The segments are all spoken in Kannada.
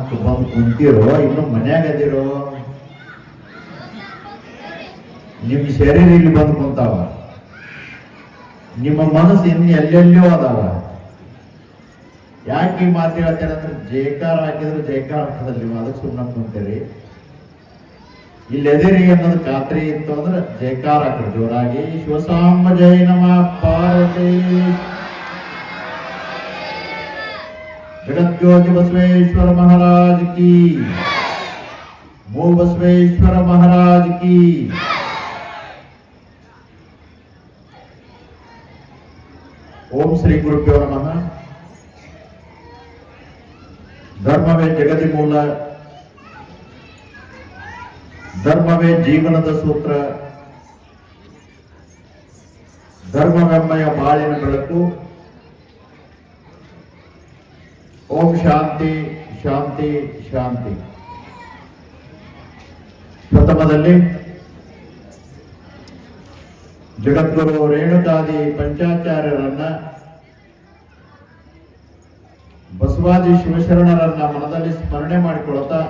ಜ್ಞಾನಕ್ಕೆ ಬಂದು ಕುಂತಿರೋ ಇನ್ನು ಮನ್ಯಾಗ ಅದಿರೋ? ನಿಮ್ಮ ಶರೀರ ಇಲ್ಲಿ ಬಂದು ಕುಂತಾವ, ನಿಮ್ಮ ಮನಸ್ಸು ಇನ್ನು ಎಲ್ಲೆಲ್ಲೋ ಅದಾವ. ಯಾಕೆ ಈ ಮಾತು ಹೇಳ್ತೇನೆ ಅಂದ್ರೆ ಜಯಕಾರ ಹಾಕಿದ್ರೆ ಜಯಕಾರ ಆಗ್ತದಲ್ಲ, ನೀವು ಅದಕ್ಕೆ ಸುಮ್ಮನೆ ಕುಂತೀರಿ. ಇಲ್ಲಿ ಎದಿರಿ ಅನ್ನೋದು ಖಾತ್ರಿ ಇತ್ತು ಅಂದ್ರೆ ಜಯಕಾರ ಹಾಕ್ರಿ ಜೋರಾಗಿ. ಶಿವಸಾಂಬ ಜಯ ನಮ ಪಾರ್ವತಿ. ಜಗದ್ಜ್ಯೋತಿ ಬಸವೇಶ್ವರ ಮಹಾರಾಜ್ ಕಿ, ಮೂ ಬಸವೇಶ್ವರ ಮಹಾರಾಜ್ ಕಿ. ಓಂ ಶ್ರೀ ಗುರುಭ್ಯೋ ನಮಃ. ಧರ್ಮವೇ ಜಗತಿ ಮೂಲ, ಧರ್ಮವೇ ಜೀವನದ ಸೂತ್ರ, ಧರ್ಮವೆಮ್ಮಯ ಬಾಳಿನ ಬೆಳಕು. ಓಂ ಶಾಂತಿ ಶಾಂತಿ ಶಾಂತಿ. ಪ್ರಥಮದಲ್ಲಿ ಜಗದ್ಗುರು ರೇಣುಕಾದಿ ಪಂಚಾಚಾರ್ಯರನ್ನ, ಬಸವಾದಿ ಶಿವಶರಣರನ್ನ ಮನದಲ್ಲಿ ಸ್ಮರಣೆ ಮಾಡಿಕೊಳ್ಳುತ್ತಾ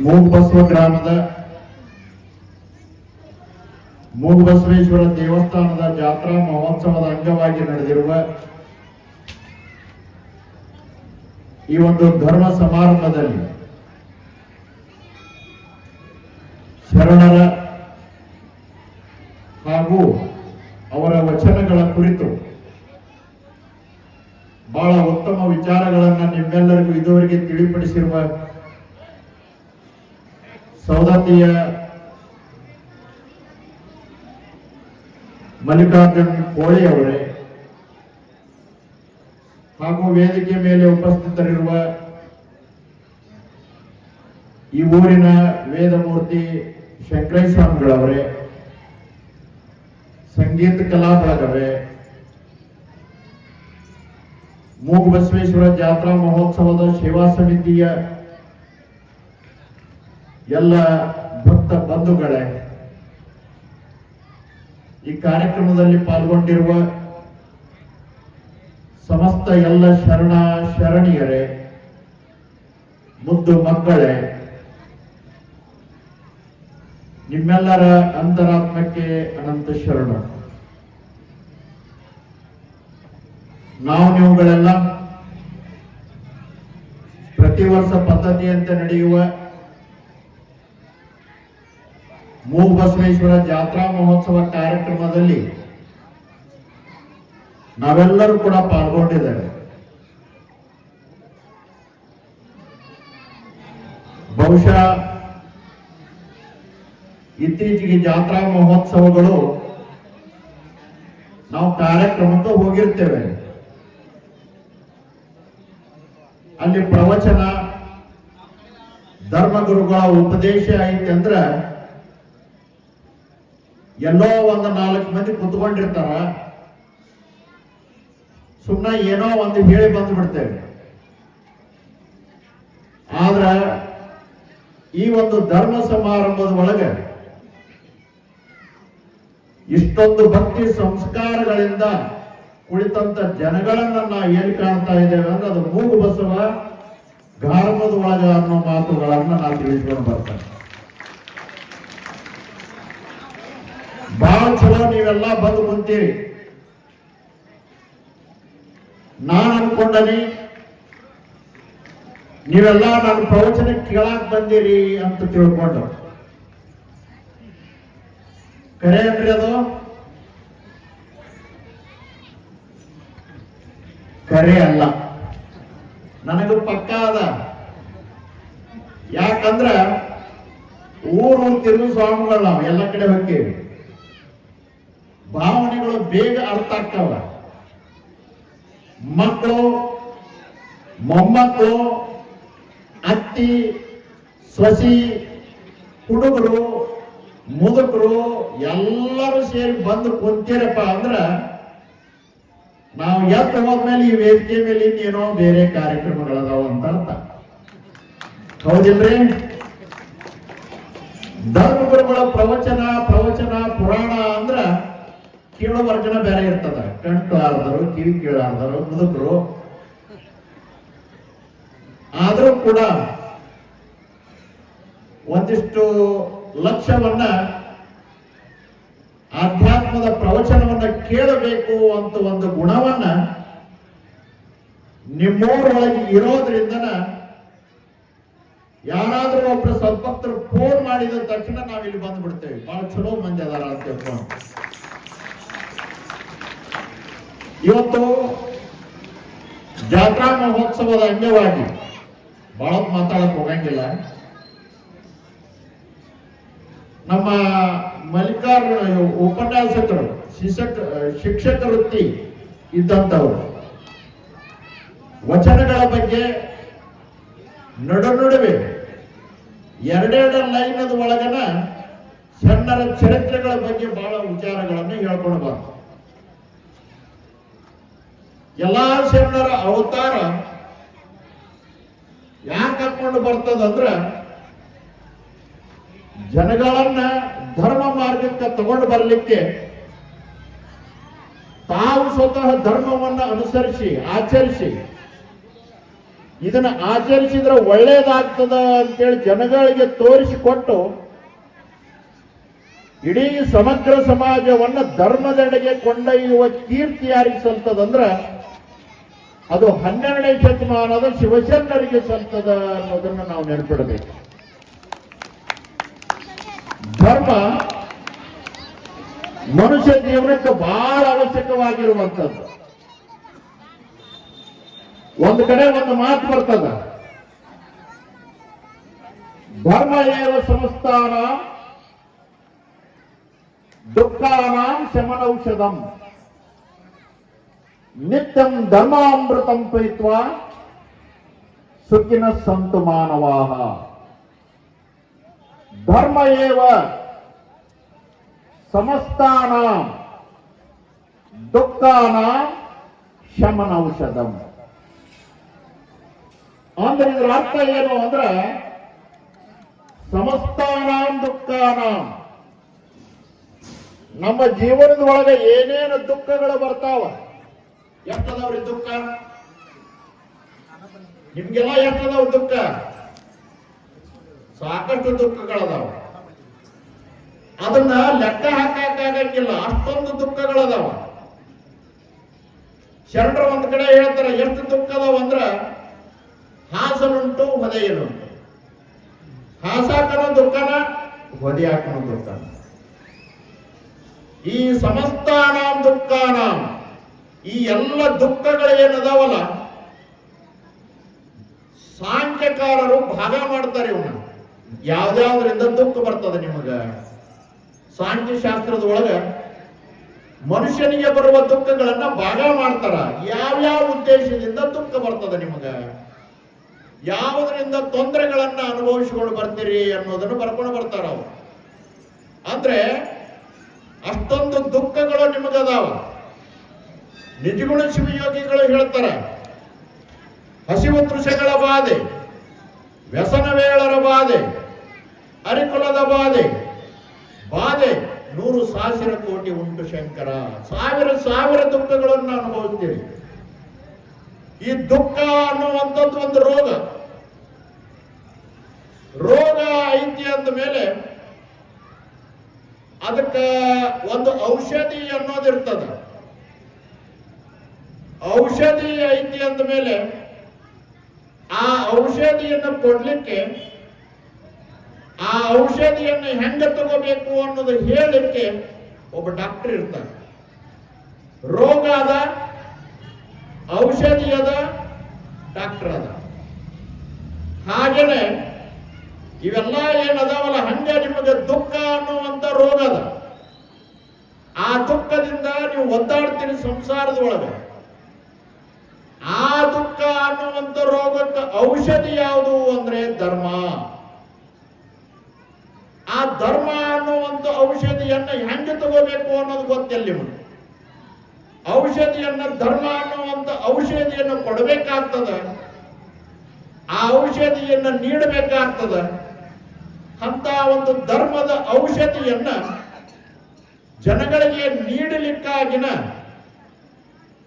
ಮೂಗಬಸವ ಗ್ರಾಮದ ಮೂಗಬಸವೇಶ್ವರ ದೇವಸ್ಥಾನದ ಜಾತ್ರಾ ಮಹೋತ್ಸವದ ಅಂಗವಾಗಿ ನಡೆದಿರುವ ಈ ಒಂದು ಧರ್ಮ ಸಮಾರಂಭದಲ್ಲಿ ಶರಣರ ಹಾಗೂ ಅವರ ವಚನಗಳ ಕುರಿತು ಬಹಳ ಉತ್ತಮ ವಿಚಾರಗಳನ್ನು ನಿಮ್ಮೆಲ್ಲರಿಗೂ ಇದುವರೆಗೆ ತಿಳಿಪಡಿಸಿರುವ ಸೌದತ್ತಿಯ ಮಲ್ಲಿಕಾರ್ಜುನ್ ಕೋಳಿ ಅವರೇ ಹಾಗೂ ವೇದಿಕೆ ಮೇಲೆ ಉಪಸ್ಥಿತರಿರುವ ಈ ಊರಿನ ವೇದಮೂರ್ತಿ ಶಂಕರಯ್ಯ ಸ್ವಾಮಿಗಳವರೇ, ಸಂಗೀತ ಕಲಾ ಬಳಗವೇ, ಮೂಗಬಸವೇಶ್ವರ ಜಾತ್ರಾ ಮಹೋತ್ಸವದ ಸೇವಾ ಸಮಿತಿಯ ಎಲ್ಲ ಭಕ್ತ ಬಂಧುಗಳೇ, ಈ ಕಾರ್ಯಕ್ರಮದಲ್ಲಿ ಪಾಲ್ಗೊಂಡಿರುವ ಸಮಸ್ತ ಎಲ್ಲ ಶರಣ ಶರಣಿಯರೇ, ಮುದ್ದು ಮಕ್ಕಳೇ, ನಿಮ್ಮೆಲ್ಲರ ಅಂತರಾತ್ಮಕ್ಕೆ ಅನಂತ ಶರಣ. ನೀವುಗಳೆಲ್ಲ ಪ್ರತಿ ವರ್ಷ ಪದ್ಧತಿಯಂತೆ ನಡೆಯುವ ಮೂಗಬಸವೇಶ್ವರ ಜಾತ್ರಾ ಮಹೋತ್ಸವ ಕಾರ್ಯಕ್ರಮದಲ್ಲಿ ನಾವೆಲ್ಲರೂ ಕೂಡ ಪಾಲ್ಗೊಂಡಿದ್ದೇವೆ. ಬಹುಶಃ ಇತ್ತೀಚೆಗೆ ಜಾತ್ರಾ ಮಹೋತ್ಸವಗಳು ನಾವು ಕಾರ್ಯಕ್ರಮಕ್ಕೆ ಹೋಗಿರ್ತೇವೆ, ಅಲ್ಲಿ ಪ್ರವಚನ ಧರ್ಮಗುರುಗಳ ಉಪದೇಶ ಐತೆ ಅಂದ್ರೆ ಎಲ್ಲೋ ಒಂದು 4 ಮಂದಿ ಕುತ್ಕೊಂಡಿರ್ತಾರ, ಸುಮ್ಮನೆ ಏನೋ ಒಂದು ಹೇಳಿ ಬಂದು ಬಿಡ್ತೇವೆ. ಆದ್ರ ಈ ಒಂದು ಧರ್ಮ ಸಮಾರಂಭದ ಒಳಗೆ ಇಷ್ಟೊಂದು ಭಕ್ತಿ ಸಂಸ್ಕಾರಗಳಿಂದ ಕುಳಿತಂತ ಜನಗಳನ್ನ ನಾವು ಏನ್ ಕಾಣ್ತಾ ಇದ್ದೇವೆ ಅಂದ್ರೆ ಅದು ಮೂಗಬಸವ ಗಾರ್ಮದ ಒಳಗ ಅನ್ನೋ ಮಾತುಗಳನ್ನ ನಾವು ತಿಳಿಸ್ಕೊಂಡು ಬರ್ತೇವೆ. ಬಹಳ ಚಲೋ ನೀವೆಲ್ಲ ಬಂದು ಕುಂತೀರಿ. ನಾನು ಅನ್ಕೊಂಡನಿ ನೀವೆಲ್ಲ ನನ್ನ ಪ್ರವಚನ ಕೇಳಾಕ್ ಬಂದಿರಿ ಅಂತ ತಿಳ್ಕೊಂಡು. ಕರೆ ಏನ್ರಿ ಅದು? ಕರೆ ಅಲ್ಲ, ನನಗೂ ಪಕ್ಕ ಅದ. ಯಾಕಂದ್ರ ಊರು ತಿರುಗು ಸ್ವಾಮಿಗಳು ನಾವು ಎಲ್ಲ ಕಡೆ ಹೋಗ್ತೀವಿ, ಭಾವನೆಗಳು ಬೇಗ ಅರ್ಥ ಆಗ್ತಾವ. ಮಕ್ಕಳು, ಮೊಮ್ಮಕ್ಕಳು, ಅತ್ತಿ, ಸೊಸಿ, ಹುಡುಗರು, ಮುದುಕರು ಎಲ್ಲರೂ ಸೇರಿ ಬಂದು ಕುಂತೀರಪ್ಪ ಅಂದ್ರ ನಾವು ಎದ್ದು ಹೋದ್ಮೇಲೆ ಈ ವೇದಿಕೆ ಮೇಲೆ ಇನ್ನೇನೋ ಬೇರೆ ಕಾರ್ಯಕ್ರಮಗಳದಾವ ಅಂತ ಅರ್ಥ. ಹೌದಿಲ್ರಿ? ಧರ್ಮಗುರುಗಳ ಪ್ರವಚನ ಪುರಾಣ ಅಂದ್ರ ಕೇಳೋ ವರ್ಗನ ಬೇರೆ ಇರ್ತದ. ಕಣ್ ಕೇಳಾರ್ದರು, ಕಿವಿ ಕೇಳಾರ್ದರು, ಮುದುಕರು. ಆದರೂ ಕೂಡ ಒಂದಿಷ್ಟು ಲಕ್ಷ್ಯವನ್ನ ಆಧ್ಯಾತ್ಮದ ಪ್ರವಚನವನ್ನ ಕೇಳಬೇಕು ಅಂತ ಒಂದು ಗುಣವನ್ನ ನಿಮ್ಮೂರೊಳಗೆ ಇರೋದ್ರಿಂದನ ಯಾರಾದ್ರೂ ಒಬ್ರು ಸದ್ಭಕ್ತರು ಫೋನ್ ಮಾಡಿದ ತಕ್ಷಣ ನಾವಿಲ್ಲಿ ಬಂದ್ಬಿಡ್ತೇವೆ. ಬಹಳ ಚಲೋ ಮಂದಿ ಅದಾರ ಅಂತ ತಿಳ್ಕೊಂಡು ಇವತ್ತು ಜಾತ್ರಾ ಮಹೋತ್ಸವದ ಅಂಗವಾಗಿ ಬಹಳ ಮಾತಾಡಕ್ ಹೋಗಂಗಿಲ್ಲ. ನಮ್ಮ ಮಲ್ಲಿಕಾರ್ಜುನ ಉಪನ್ಯಾಸಕರು, ಶಿಕ್ಷಕ ವೃತ್ತಿ ಇದ್ದಂಥವ್ರು ವಚನಗಳ ಬಗ್ಗೆ ನಡುವೆ ಎರಡೆರಡು ಲೈನದ ಒಳಗನ ಶರಣರ ಚರಿತ್ರೆಗಳ ಬಗ್ಗೆ ಬಹಳ ವಿಚಾರಗಳನ್ನು ಹೇಳ್ಕೊಂಡು ಬಂದ. ಎಲ್ಲಾ ಶರಣರ ಅವತಾರ ಯಾಕೆ ಹಾಕೊಂಡು ಬರ್ತದಂದ್ರ ಜನಗಳನ್ನ ಧರ್ಮ ಮಾರ್ಗಕ್ಕೆ ತಗೊಂಡು ಬರಲಿಕ್ಕೆ ತಾವು ಸ್ವತಃ ಧರ್ಮವನ್ನ ಅನುಸರಿಸಿ ಆಚರಿಸಿ ಇದನ್ನ ಆಚರಿಸಿದ್ರೆ ಒಳ್ಳೇದಾಗ್ತದ ಅಂತೇಳಿ ಜನಗಳಿಗೆ ತೋರಿಸಿಕೊಟ್ಟು ಇಡೀ ಸಮಗ್ರ ಸಮಾಜವನ್ನ ಧರ್ಮದೆಡೆಗೆ ಕೊಂಡೊಯ್ಯುವ ಕೀರ್ತಿ ಯಾರಿಗೆ ಸಲ್ತದಂದ್ರ ಅದು 12ನೇ ಶತಮಾನದ ಶಿವಶರಣರಿಗೆ ಸಲ್ತದ ಅನ್ನೋದನ್ನ ನಾವು ನೆನಪಿಡಬೇಕು. ಧರ್ಮ ಮನುಷ್ಯ ಜೀವನಕ್ಕೆ ಬಹಳ ಅವಶ್ಯಕವಾಗಿರುವಂಥದ್ದು. ಒಂದು ಕಡೆ ಒಂದು ಮಾತು ಬರ್ತದ, ಧರ್ಮ ಏವ ಸಂಸ್ಥಾನ ದುಃಖಾನಾಂ ಶಮನೌಷಧಂ ನಿತ್ಯಂ ಧರ್ಮಾಮೃತಂ ಪೀತ್ವಾ ಸುಖಿನಃ ಸಂತು ಮಾನವಾಃ. ಧರ್ಮ ಏವ ಸಮಸ್ತಾನಾಂ ದುಃಖಾನಾಂ ಶಮನೌಷಧಂ. ಅಂದ್ರೆ ಇದರ ಅರ್ಥ ಏನು ಅಂದ್ರೆ ಸಮಸ್ತಾನಾಂ ದುಃಖಾನಾಂ, ನಮ್ಮ ಜೀವನದ ಒಳಗೆ ಏನೇನು ದುಃಖಗಳು ಬರ್ತಾವ. ಎಷ್ಟದವ್ರಿ ದುಃಖ? ನಿಮ್ಗೆಲ್ಲ ಎಷ್ಟದವ್ ದುಃಖ? ಸಾಕಷ್ಟು ದುಃಖಗಳದಾವ. ಅದನ್ನ ಲೆಕ್ಕ ಹಾಕಾಗಂಗಿಲ್ಲ, ಅಷ್ಟೊಂದು ದುಃಖಗಳದಾವ. ಶರಣರು ಒಂದ್ ಕಡೆ ಹೇಳ್ತಾರೆ ಎಷ್ಟು ದುಃಖ ಅದಾವ ಅಂದ್ರ ಹಾಸನುಂಟು ಹೊದೆಯನುಂಟು. ಹಾಸಾಕನ ದುಃಖನ, ಹೊದೆಯಾಕನ ದುಃಖನ. ಈ ಸಮಸ್ತಾನಾಂ ದುಃಖಾನಾಂ, ಈ ಎಲ್ಲ ದುಃಖಗಳು ಏನದಾವಲ್ಲ ಸಾಂಖ್ಯಕಾರರು ಭಾಗ ಮಾಡ್ತಾರೆ. ಇವನ್ನ ಯಾವ್ದಾದ್ರಿಂದ ದುಃಖ ಬರ್ತದೆ ನಿಮಗ? ಸಾಂಖ್ಯ ಶಾಸ್ತ್ರದ ಒಳಗ ಮನುಷ್ಯನಿಗೆ ಬರುವ ದುಃಖಗಳನ್ನ ಭಾಗ ಮಾಡ್ತಾರ. ಯಾವ್ಯಾವ ಉದ್ದೇಶದಿಂದ ದುಃಖ ಬರ್ತದೆ ನಿಮಗ, ಯಾವುದರಿಂದ ತೊಂದರೆಗಳನ್ನ ಅನುಭವಿಸಿಕೊಂಡು ಬರ್ತೀರಿ ಅನ್ನೋದನ್ನು ಬರ್ಕೊಂಡು ಬರ್ತಾರ ಅವರು. ಅಂದ್ರೆ ಅಷ್ಟೊಂದು ದುಃಖಗಳು ನಿಮಗದಾವ. ನಿಜಗುಣ ಶಿವಯೋಗಿಗಳು ಹೇಳ್ತಾರೆ, ಹಸಿವು ತೃಷಗಳ ಬಾಧೆ, ವ್ಯಸನವೇಳರ ಬಾಧೆ, ಅರಿಕುಲದ ಬಾಧೆ, 100,000 ಕೋಟಿ ಉಂಟು ಶಂಕರ. ಸಾವಿರ ದುಃಖಗಳನ್ನು ಅನುಭವಿಸ್ತೀರಿ. ಈ ದುಃಖ ಅನ್ನುವಂಥದ್ದು ಒಂದು ರೋಗ ಐತಿ ಅಂದ ಮೇಲೆ ಅದಕ್ಕೆ ಒಂದು ಔಷಧಿ ಅನ್ನೋದಿರ್ತದ. ಔಷಧಿ ಐತಿ ಅಂದ ಮೇಲೆ ಆ ಔಷಧಿಯನ್ನು ಕೊಡ್ಲಿಕ್ಕೆ, ಆ ಔಷಧಿಯನ್ನು ಹೆಂಗ ತಗೋಬೇಕು ಅನ್ನೋದು ಹೇಳಲಿಕ್ಕೆ ಒಬ್ಬ ಡಾಕ್ಟರ್ ಇರ್ತಾನೆ. ರೋಗ ಅದ, ಔಷಧಿ ಅದ, ಡಾಕ್ಟರ್ ಅದ. ಹಾಗೇನೆ ಇವೆಲ್ಲ ಏನದಾವಲ್ಲ, ಹಂಗೆ ನಿಮಗೆ ದುಃಖ ಅನ್ನುವಂತ ರೋಗ ಅದ. ಆ ದುಃಖದಿಂದ ನೀವು ಒದ್ದಾಡ್ತೀರಿ ಸಂಸಾರದ ಒಳಗೆ. ಆ ದುಃಖ ಅನ್ನುವಂತ ರೋಗಕ್ಕೆ ಔಷಧಿ ಯಾವುದು ಅಂದ್ರೆ ಧರ್ಮ. ಆ ಧರ್ಮ ಅನ್ನುವಂತ ಔಷಧಿಯನ್ನ ಹೆಂಗೆ ತಗೋಬೇಕು ಅನ್ನೋದು ಗೊತ್ತಿಲ್ಲ ನಿಮಗೆ. ಔಷಧಿಯನ್ನ, ಧರ್ಮ ಅನ್ನುವಂತ ಔಷಧಿಯನ್ನು ಕೊಡಬೇಕಾಗ್ತದ, ಆ ಔಷಧಿಯನ್ನ ನೀಡಬೇಕಾಗ್ತದ. ಅಂತ ಒಂದು ಧರ್ಮದ ಔಷಧಿಯನ್ನ ಜನಗಳಿಗೆ ನೀಡಲಿಕ್ಕಾಗಿನ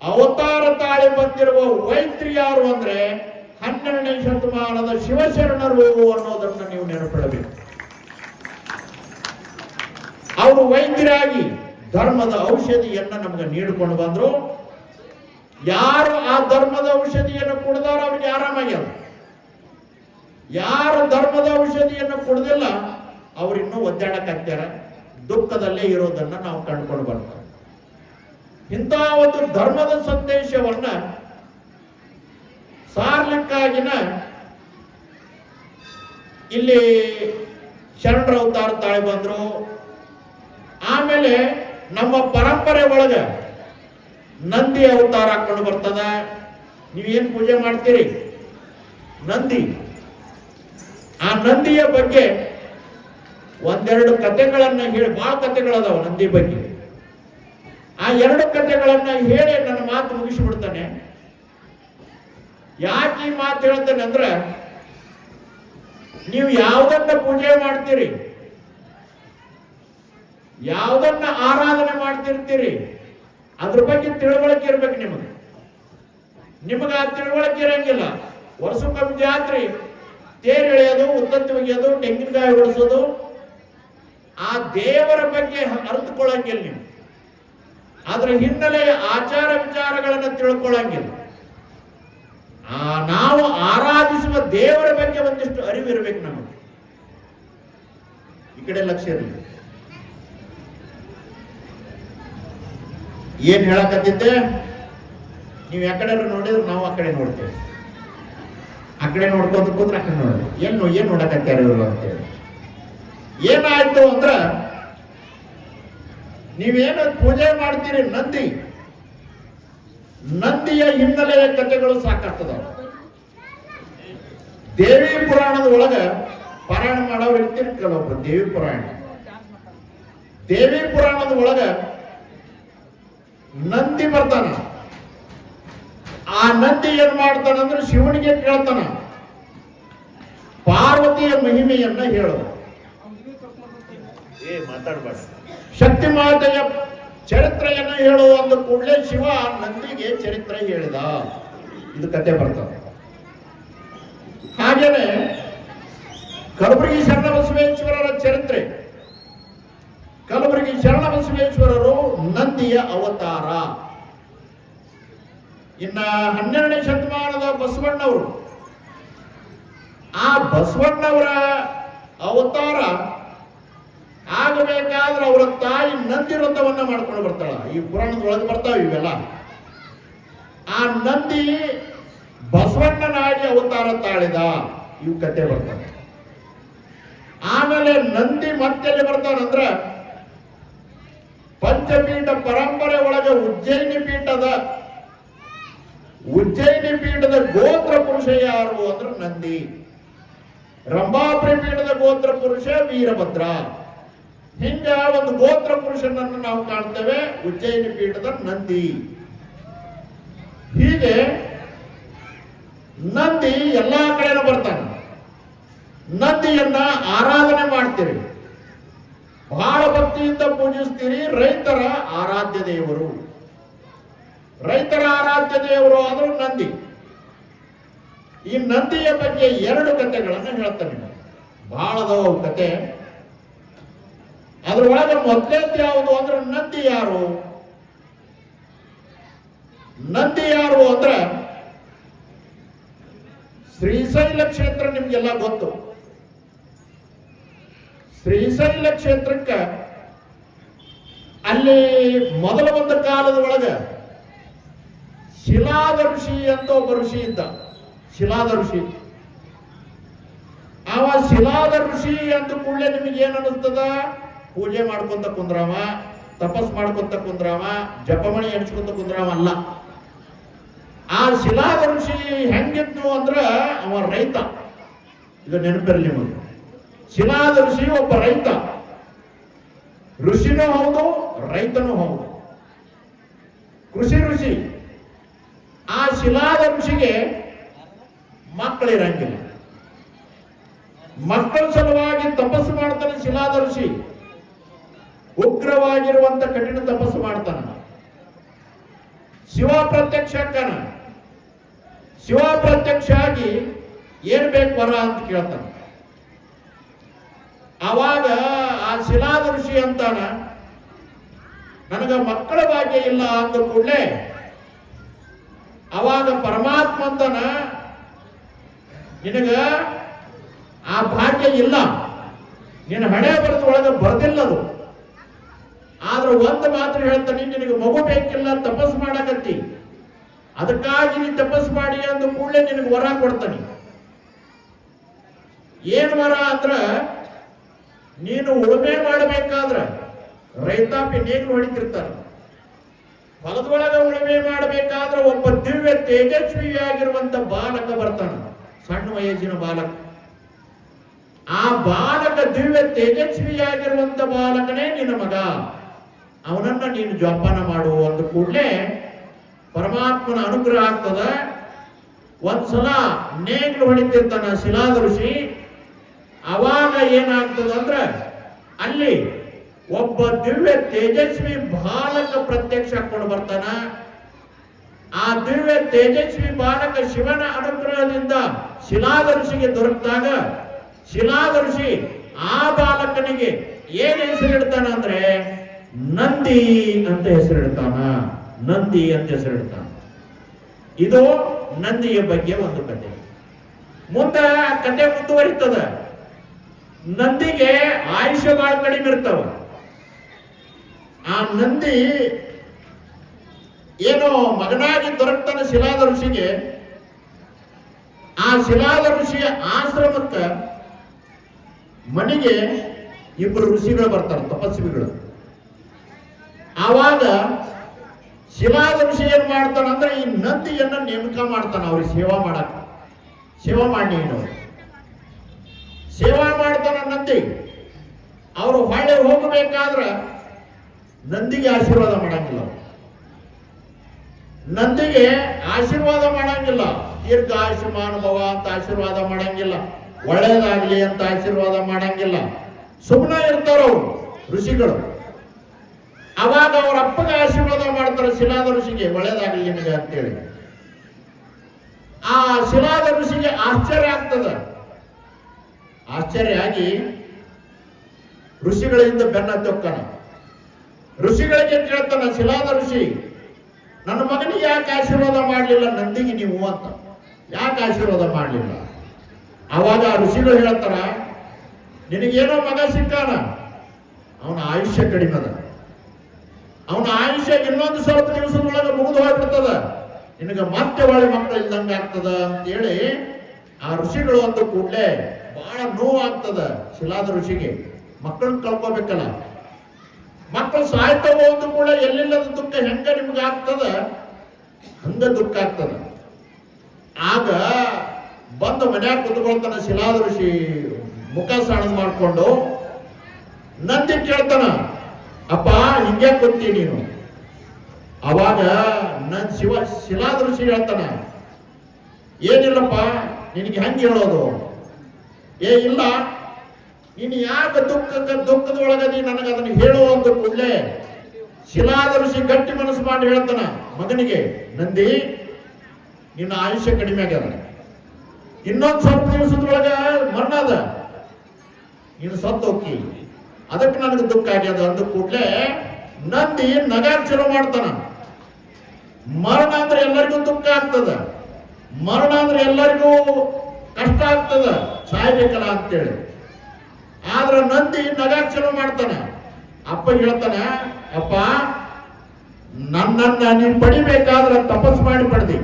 ಅವತಾರ ತಾಳಿ ಬಂದಿರುವ ವೈದ್ಯರು ಯಾರು ಅಂದ್ರೆ 12ನೇ ಶತಮಾನದ ಶಿವಶರಣರು ಅನ್ನೋದನ್ನು ನೀವು ನೆನಪಿಡಬೇಕು. ಅವರು ವೈದ್ಯರಾಗಿ ಧರ್ಮದ ಔಷಧಿಯನ್ನ ನಮ್ಗೆ ನೀಡಿಕೊಂಡು ಬಂದ್ರು. ಯಾರು ಆ ಧರ್ಮದ ಔಷಧಿಯನ್ನು ಕುಡಿದಾರೋ ಅವ್ರಿಗೆ ಆರಾಮಾಗ್ಯಾರ. ಯಾರು ಧರ್ಮದ ಔಷಧಿಯನ್ನು ಕುಡಿದಿಲ್ಲ ಅವರಿನ್ನೂ ಒದ್ದಾಡಕ್ಕಾಗ್ತಾರ, ದುಃಖದಲ್ಲೇ ಇರೋದನ್ನ ನಾವು ಕಂಡುಕೊಂಡು ಬರ್ತೇವೆ. ಇಂಥ ಒಂದು ಧರ್ಮದ ಸಂದೇಶವನ್ನ ಸಾರ್ಲಿಕ್ಕಾಗಿನ ಇಲ್ಲಿ ಶರಣರ ಅವತಾರ ತಾಳಿ ಬಂದ್ರು. ಆಮೇಲೆ ನಮ್ಮ ಪರಂಪರೆ ಒಳಗ ನಂದಿ ಅವತಾರ ಹಾಕೊಂಡು ಬರ್ತದ. ನೀವೇನ್ ಪೂಜೆ ಮಾಡ್ತೀರಿ? ನಂದಿ. ಆ ನಂದಿಯ ಬಗ್ಗೆ ಒಂದೆರಡು ಕಥೆಗಳನ್ನ ಹೇಳಿ, ಬಹಳ ಕಥೆಗಳದಾವ ನಂದಿ ಬಗ್ಗೆ. ಆ ಎರಡು ಕಥೆಗಳನ್ನ ಹೇಳಿ ನನ್ನ ಮಾತು ಮುಗಿಸಿಬಿಡ್ತಾನೆ. ಯಾಕೆ ಈ ಮಾತು ಹೇಳ್ತೇನೆ ಅಂದ್ರೆ, ನೀವು ಯಾವುದನ್ನ ಪೂಜೆ ಮಾಡ್ತೀರಿ, ಯಾವುದನ್ನ ಆರಾಧನೆ ಮಾಡ್ತಿರ್ತೀರಿ, ಅದ್ರ ಬಗ್ಗೆ ತಿಳುವಳಿಕೆ ಇರ್ಬೇಕು ನಿಮಗೆ. ನಿಮಗೆ ಆ ತಿಳುವಳಿಕೆ ಇರಂಗಿಲ್ಲ. ವರ್ಷಕ್ಕೊಮ್ಮೆ ಜಾತ್ರೆ, ತೇರು ಎಳೆಯೋದು, ಉತ್ತತ್ತಿ ಒಗೆಯೋದು, ತೆಂಗಿನಕಾಯಿ ಹೊಡಿಸೋದು, ಆ ದೇವರ ಬಗ್ಗೆ ಅರಿತುಕೊಳ್ಳಂಗಿಲ್ಲ ನೀವು. ಅದರ ಹಿನ್ನೆಲೆಯ ಆಚಾರ ವಿಚಾರಗಳನ್ನು ತಿಳ್ಕೊಳ್ಳಂಗಿಲ್ಲ. ನಾವು ಆರಾಧಿಸುವ ದೇವರ ಬಗ್ಗೆ ಒಂದಿಷ್ಟು ಅರಿವಿರ್ಬೇಕು ನಮಗೆ. ಈ ಕಡೆ ಲಕ್ಷ್ಯ ಇರಲಿ. ಏನ್ ಹೇಳಕತ್ತಿದ್ದೆ? ನೀವು ಯಾಕಡೆ ನೋಡಿದ್ರೆ ನಾವು ಆ ಕಡೆ ನೋಡ್ತೇವೆ. ಆ ಕಡೆ ನೋಡ್ಕೊಂತ ಕೂತ್ರೆ ಆ ಕಡೆ ನೋಡಿ ಏನ್ ನೋಡಕತ್ತಾರ ಇವರು ಅಂತೇಳಿ. ಏನಾಯ್ತು ಅಂದ್ರ, ನೀವೇನು ಪೂಜೆ ಮಾಡ್ತೀರಿ ನಂದಿ, ನಂದಿಯ ಹಿನ್ನೆಲೆಯ ಕಥೆಗಳು ಸಾಕಾಗ್ತದ. ದೇವಿ ಪುರಾಣದ ಒಳಗ ಪಾರಾಯಣ ಮಾಡೋರು ಇರ್ತೀರಿ ಕೆಲವೊಬ್ರು. ದೇವಿ ಪುರಾಣದ ಒಳಗ ನಂದಿ ಬರ್ತಾನ. ಆ ನಂದಿ ಏನ್ ಮಾಡ್ತಾನಂದ್ರೆ ಶಿವನಿಗೆ ಕೇಳ್ತಾನ, ಪಾರ್ವತಿಯ ಮಹಿಮೆಯನ್ನ ಹೇಳು. ಮಾತಾಡ್ಬೇಡ. ಶಕ್ತಿ ಮಾತೆಯ ಚರಿತ್ರೆಯನ್ನು ಹೇಳು ಅಂದ ಕೂಡಲೇ ಶಿವ ನಂದಿಗೆ ಚರಿತ್ರೆ ಹೇಳಿದ. ಇದು ಕತೆ ಬರ್ತದೆ. ಹಾಗೇನೆ ಕಲಬುರಗಿ ಶರಣಬಸವೇಶ್ವರರ ಚರಿತ್ರೆ. ಕಲಬುರಗಿ ಶರಣಬಸವೇಶ್ವರರು ನಂದಿಯ ಅವತಾರ. ಇನ್ನ 12ನೇ ಶತಮಾನದ ಬಸವಣ್ಣವರು, ಆ ಬಸವಣ್ಣವರ ಅವತಾರ ಆಗಬೇಕಾದ್ರೆ ಅವರ ತಾಯಿ ನಂದಿ ವ್ರತವನ್ನ ಮಾಡ್ಕೊಂಡು ಬರ್ತಾಳ. ಈ ಪುರಾಣದ ಒಳಗೆ ಬರ್ತಾವ ಇವೆಲ್ಲ. ಆ ನಂದಿ ಬಸವಣ್ಣನಾಗಿ ಅವತಾರ ತಾಳಿದ. ಇವು ಕತೆ ಬರ್ತವೆ. ಆಮೇಲೆ ನಂದಿ ಮತ್ತೆ ಬರ್ತಾನಂದ್ರ ಪಂಚಪೀಠ ಪರಂಪರೆ ಒಳಗೆ ಉಜ್ಜಯಿನಿ ಪೀಠದ ಗೋತ್ರ ಪುರುಷ ಯಾರು ಅಂದ್ರೆ ನಂದಿ. ರಂಭಾಪುರಿ ಪೀಠದ ಗೋತ್ರ ಪುರುಷ ವೀರಭದ್ರ. ಹಿಂಗ ಒಂದು ಗೋತ್ರ ಪುರುಷನನ್ನು ನಾವು ಕಾಣ್ತೇವೆ ಉಜ್ಜಯಿನಿ ಪೀಠದ ನಂದಿ. ಹೀಗೆ ನಂದಿ ಎಲ್ಲಾ ಕಡೆನೂ ಬರ್ತಾನೆ. ನಂದಿಯನ್ನ ಆರಾಧನೆ ಮಾಡ್ತೀರಿ, ಬಹಳ ಭಕ್ತಿಯಿಂದ ಪೂಜಿಸ್ತೀರಿ. ರೈತರ ಆರಾಧ್ಯ ದೇವರು, ರೈತರ ಆರಾಧ್ಯ ದೇವರು ಆದ್ರೂ ನಂದಿ. ಈ ನಂದಿಯ ಬಗ್ಗೆ ಎರಡು ಕಥೆಗಳನ್ನು ಹೇಳ್ತಾನೆ. ಬಹಳ ಅದಾವ ಕತೆ. ಅದ್ರೊಳಗೆ ಮೊದಲೇದ್ದು ಯಾವುದು ಅಂದ್ರೆ ನಂದಿ ಯಾರು? ನಂದಿ ಯಾರು ಅಂದ್ರೆ ಶ್ರೀಶೈಲ ಕ್ಷೇತ್ರ ನಿಮ್ಗೆಲ್ಲ ಗೊತ್ತು. ಶ್ರೀಶೈಲ ಕ್ಷೇತ್ರಕ್ಕೆ ಅಲ್ಲಿ ಮೊದಲ ಒಂದು ಕಾಲದ ಒಳಗ ಶಿಲಾದ ಋಷಿ ಅಂತ ಒಬ್ಬ ಋಷಿ ಇದ್ದ. ಶಿಲಾದ ಋಷಿ. ಅವ ಶಿಲಾದ ಋಷಿ ಅಂದ ಕೂಡಲೇ ನಿಮಗೆ ಏನ್ ಅನಿಸ್ತದ? ಪೂಜೆ ಮಾಡ್ಕೊಂತ ಕುಂದ್ರಾಮ, ತಪಸ್ ಮಾಡ್ಕೊಂತ ಕುಂದ್ರಾಮ, ಜಪಮಣಿ ಎಣಿಸ್ಕೊಂತ ಕುಂದ್ರಾಮ ಅಲ್ಲ. ಆ ಶಿಲಾದ ಋಷಿ ಹೆಂಗಿತ್ತು ಅಂದ್ರ ಅವ ರೈತ. ಇದು ನೆನಪಿರಲಿ ನಿಮಗೆ. ಶಿಲಾದ ಋಷಿ ಒಬ್ಬ ರೈತ. ಋಷಿನೂ ಹೌದು, ರೈತನೂ ಹೌದು. ಕೃಷಿ ಋಷಿ. ಆ ಶಿಲಾದ ಋಷಿಗೆ ಮಕ್ಕಳಿರಂಗಿಲ್ಲ. ಮಕ್ಕಳ ಸಲುವಾಗಿ ತಪಸ್ಸು ಮಾಡ್ತಾನೆ ಶಿಲಾದ ಋಷಿ. ಉಗ್ರವಾಗಿರುವಂತ ಕಠಿಣ ತಪಸ್ಸು ಮಾಡ್ತಾನ. ಶಿವ ಪ್ರತ್ಯಕ್ಷ ಅಕ್ಕನ. ಶಿವ ಪ್ರತ್ಯಕ್ಷ ಆಗಿ ಏನ್ ಬೇಕು ವರ ಅಂತ ಕೇಳ್ತಾನ. ಆವಾಗ ಆ ಶಿಲಾದ ಋಷಿ ಅಂತಾನ, ನನಗ ಮಕ್ಕಳ ಭಾಗ್ಯ ಇಲ್ಲ ಅಂದ ಕೂಡಲೇ ಅವಾಗ ಪರಮಾತ್ಮ ಅಂತಾನ, ನಿನಗ ಆ ಭಾಗ್ಯ ಇಲ್ಲ, ನಿನ್ನ ಹಣೆ ಬರೆದ ಒಳಗೆ ಬರ್ದಿಲ್ಲದು. ಆದ್ರೆ ಒಂದು ಮಾತ್ರ ಹೇಳ್ತಾನೆ, ನಿನಗೆ ಮಗು ಬೇಕಿಲ್ಲ, ತಪಸ್ ಮಾಡಕತ್ತಿ, ಅದಕ್ಕಾಗಿ ನೀ ತಪಸ್ ಮಾಡಿ ಅಂದ ಕೂಡಲೇ ನಿನಗೆ ವರ ಕೊಡ್ತಾನೆ. ಏನ್ ವರ ಅಂದ್ರ, ನೀನು ಉಳುಮೆ ಮಾಡಬೇಕಾದ್ರ ರೈತಾಪಿ ನೇಗ್ಲು ಹೊಡಿತಿರ್ತಾರ, ಹೊಲದೊಳಗ ಉಳುಮೆ ಮಾಡಬೇಕಾದ್ರೆ ಒಬ್ಬ ದಿವ್ಯ ತೇಜಸ್ವಿಯಾಗಿರುವಂತ ಬಾಲಕ ಬರ್ತಾನ, ಸಣ್ಣ ವಯಸ್ಸಿನ ಬಾಲಕ. ಆ ಬಾಲಕ ದಿವ್ಯ ತೇಜಸ್ವಿಯಾಗಿರುವಂತ ಬಾಲಕನೇ ನಿನ್ನ ಮಗ, ಅವನನ್ನ ನೀನು ಜೋಪಾನ ಮಾಡು ಅಂದ ಕೂಡಲೇ ಪರಮಾತ್ಮನ ಅನುಗ್ರಹ ಆಗ್ತದ. ಒಂದ್ಸಲ ನೇಗ್ಲು ಹೊಡಿತಿರ್ತಾನ ಶಿಲಾದ ಋಷಿ. ಅವಾಗ ಏನಾಗ್ತದಂದ್ರ ಅಲ್ಲಿ ಒಬ್ಬ ದಿವ್ಯ ತೇಜಸ್ವಿ ಬಾಲಕ ಪ್ರತ್ಯಕ್ಷ ಹಾಕೊಂಡು ಬರ್ತಾನ. ಆ ದಿವ್ಯ ತೇಜಸ್ವಿ ಬಾಲಕ ಶಿವನ ಅನುಗ್ರಹದಿಂದ ಶಿಲಾದ ಋಷಿಗೆ ದೊರಕಿದಾಗ ಶಿಲಾದ ಋಷಿ ಆ ಬಾಲಕನಿಗೆ ಏನ್ ಹೆಸರಿಡ್ತಾನ ಅಂದ್ರೆ ನಂದಿ ಅಂತ ಹೆಸರಿಡ್ತಾನ. ನಂದಿ ಅಂತ ಹೆಸರಿಡ್ತಾನ. ಇದು ನಂದಿಯ ಬಗ್ಗೆ ಒಂದು ಕಥೆ. ಮುಂದೆ ಕಥೆ ಮುಂದುವರಿತದ. ನಂದಿಗೆ ಆಯುಷ್ಯ ಬಹಳ ಕಡಿಮೆ ಇರ್ತಾವ. ಆ ನಂದಿ ಏನೋ ಮಗನಾಗಿ ದೊರಕ್ತಾನ ಶಿಲಾದ ಋಷಿಗೆ. ಆ ಶಿಲಾದ ಋಷಿಯ ಆಶ್ರಮಕ್ಕ ಮನೆಗೆ ಇಬ್ಬರು ಋಷಿಗಳು ಬರ್ತಾರೆ, ತಪಸ್ವಿಗಳು. ಆವಾಗ ಶಿಲಾದ ಋಷಿ ಏನ್ ಮಾಡ್ತಾನಂದ್ರೆ ಈ ನಂದಿಯನ್ನ ನೇಮಕ ಮಾಡ್ತಾನ ಅವ್ರಿಗೆ ಸೇವಾ ಮಾಡಕ್. ಸೇವಾ ಮಾಡಿ ಸೇವಾ ಮಾಡ್ತಾನ ನಂದಿ. ಅವರು ಹೊಳೆ ಹೋಗಬೇಕಾದ್ರ ನಂದಿಗೆ ಆಶೀರ್ವಾದ ಮಾಡಂಗಿಲ್ಲ. ನಂದಿಗೆ ಆಶೀರ್ವಾದ ಮಾಡಂಗಿಲ್ಲ. ದೀರ್ಘ ಆಯುಷ್ಮಾನುಭವ ಅಂತ ಆಶೀರ್ವಾದ ಮಾಡಂಗಿಲ್ಲ. ಒಳ್ಳೇದಾಗ್ಲಿ ಅಂತ ಆಶೀರ್ವಾದ ಮಾಡಂಗಿಲ್ಲ. ಸುಮ್ಮನೆ ಇರ್ತಾರವ್ರು ಋಷಿಗಳು. ಅವಾಗ ಅವ್ರ ಅಪ್ಪಗೆ ಆಶೀರ್ವಾದ ಮಾಡ್ತಾರೆ ಶಿಲಾದ ಋಷಿಗೆ, ಒಳ್ಳೇದಾಗ್ಲಿ ನಿನಗೆ ಅಂತೇಳಿ. ಆ ಶಿಲಾದ ಋಷಿಗೆ ಆಶ್ಚರ್ಯ ಆಗ್ತದ. ಆಶ್ಚರ್ಯ ಆಗಿ ಋಷಿಗಳಿಂದ ಬೆನ್ನ ತೊಕ್ಕನ. ಋಷಿಗಳಿಗೆ ಕೇಳ್ತಾನ ಶಿಲಾದ ಋಷಿ, ನನ್ನ ಮಗನಿಗೆ ಯಾಕೆ ಆಶೀರ್ವಾದ ಮಾಡಲಿಲ್ಲ ನಂದಿಗೆ ನೀವು ಅಂತ, ಯಾಕೆ ಆಶೀರ್ವಾದ ಮಾಡಲಿಲ್ಲ? ಆವಾಗ ಋಷಿಗಳು ಹೇಳ್ತಾರ, ನಿನಗೇನೋ ಮಗ ಸಿಕ್ಕಾನ, ಅವನ ಆಯುಷ್ಯ ಕಡಿಮೆ ಅದ, ಅವನ ಆಯುಷ್ಯ ಇನ್ನೊಂದು ಸ್ವಲ್ಪ ದಿವಸದೊಳಗೆ ಮುಗಿದು ಹೋಗ್ಬಿಡ್ತದ, ನಿನಗೆ ಮತ್ತೆ ಒಳ್ಳೆ ಮಕ್ಕಳು ಇಲ್ದಂಗೆ ಆಗ್ತದ ಅಂತೇಳಿ ಆ ಋಷಿಗಳು ಒಂದು ಕೂಡಲೇ ಬಹಳ ನೋವು ಆಗ್ತದ ಶಿಲಾದ ಋಷಿಗೆ. ಮಕ್ಕಳನ್ನ ಕಳ್ಕೋಬೇಕಲ್ಲ, ಮಕ್ಕಳು ಸಾಯ್ತವ ಒಂದು ಕೂಡ ಎಲ್ಲಿಲ್ಲದ ದುಃಖ ಹೆಂಗ ನಿಮ್ಗೆ ಆಗ್ತದ ಹಂಗ ದುಃಖ ಆಗ್ತದ. ಆಗ ಬಂದು ಮನ್ಯಾಗ ಕುತ್ಕೊಳ್ತಾನ ಶಿಲಾದ ಋಷಿ, ಮುಖ ಸಣ್ಣದು ಮಾಡ್ಕೊಂಡು. ನಂದಿ ಕೇಳ್ತಾನ, ಅಪ್ಪ ಹಿಂಗೆ ಕೂತಿ ನೀನು? ಅವಾಗ ನನ್ ಶಿಲಾದ ಋಷಿ ಹೇಳ್ತಾನ, ಏನಿಲ್ಲಪ್ಪ ನಿನಗೆ ಹೆಂಗೆ ಹೇಳೋದು? ಇಲ್ಲ, ನೀನು ಯಾಕೆ ದುಃಖದೊಳಗದಿ ನನಗೆ ಅದನ್ನು ಹೇಳೋ ಅಂತ ಕೂಡಲೇ ಶಿಲಾದ ಋಷಿ ಗಟ್ಟಿ ಮನಸ್ಸು ಮಾಡಿ ಹೇಳ್ತಾನ ಮಗನಿಗೆ, ನಂದಿ ನಿನ್ನ ಆಯುಷ್ಯ ಕಡಿಮೆ ಆಗ್ಯದ, ಇನ್ನೊಂದು ಸ್ವಲ್ಪ ದಿವಸದೊಳಗ ಮರಣ ಅದ, ನೀನು ಸತ್ತು ಹೋಗಿ, ಅದಕ್ಕೆ ನನಗೆ ದುಃಖ ಆಗ್ಯದ ಅಂದ ಕೂಡಲೇ ನಂದಿ ನಗಾಕ್ ಚಲೋ ಮಾಡ್ತಾನ. ಮರಣ ಅಂದ್ರೆ ಎಲ್ಲರಿಗೂ ದುಃಖ ಆಗ್ತದ, ಮರಣ ಅಂದ್ರೆ ಎಲ್ಲರಿಗೂ ಕಷ್ಟ ಆಗ್ತದ, ಸಾಯ್ಬೇಕಲ್ಲ ಅಂತೇಳಿ. ಆದ್ರ ನಂದಿ ನಗಾಕ್ ಚಲೋ ಮಾಡ್ತಾನ. ಅಪ್ಪ ಹೇಳ್ತಾನ, ಅಪ್ಪ ನನ್ನನ್ನ ನೀನು ಪಡಿಬೇಕಾದ್ರೆ ತಪಸ್ ಮಾಡಿ ಪಡೆದಿ.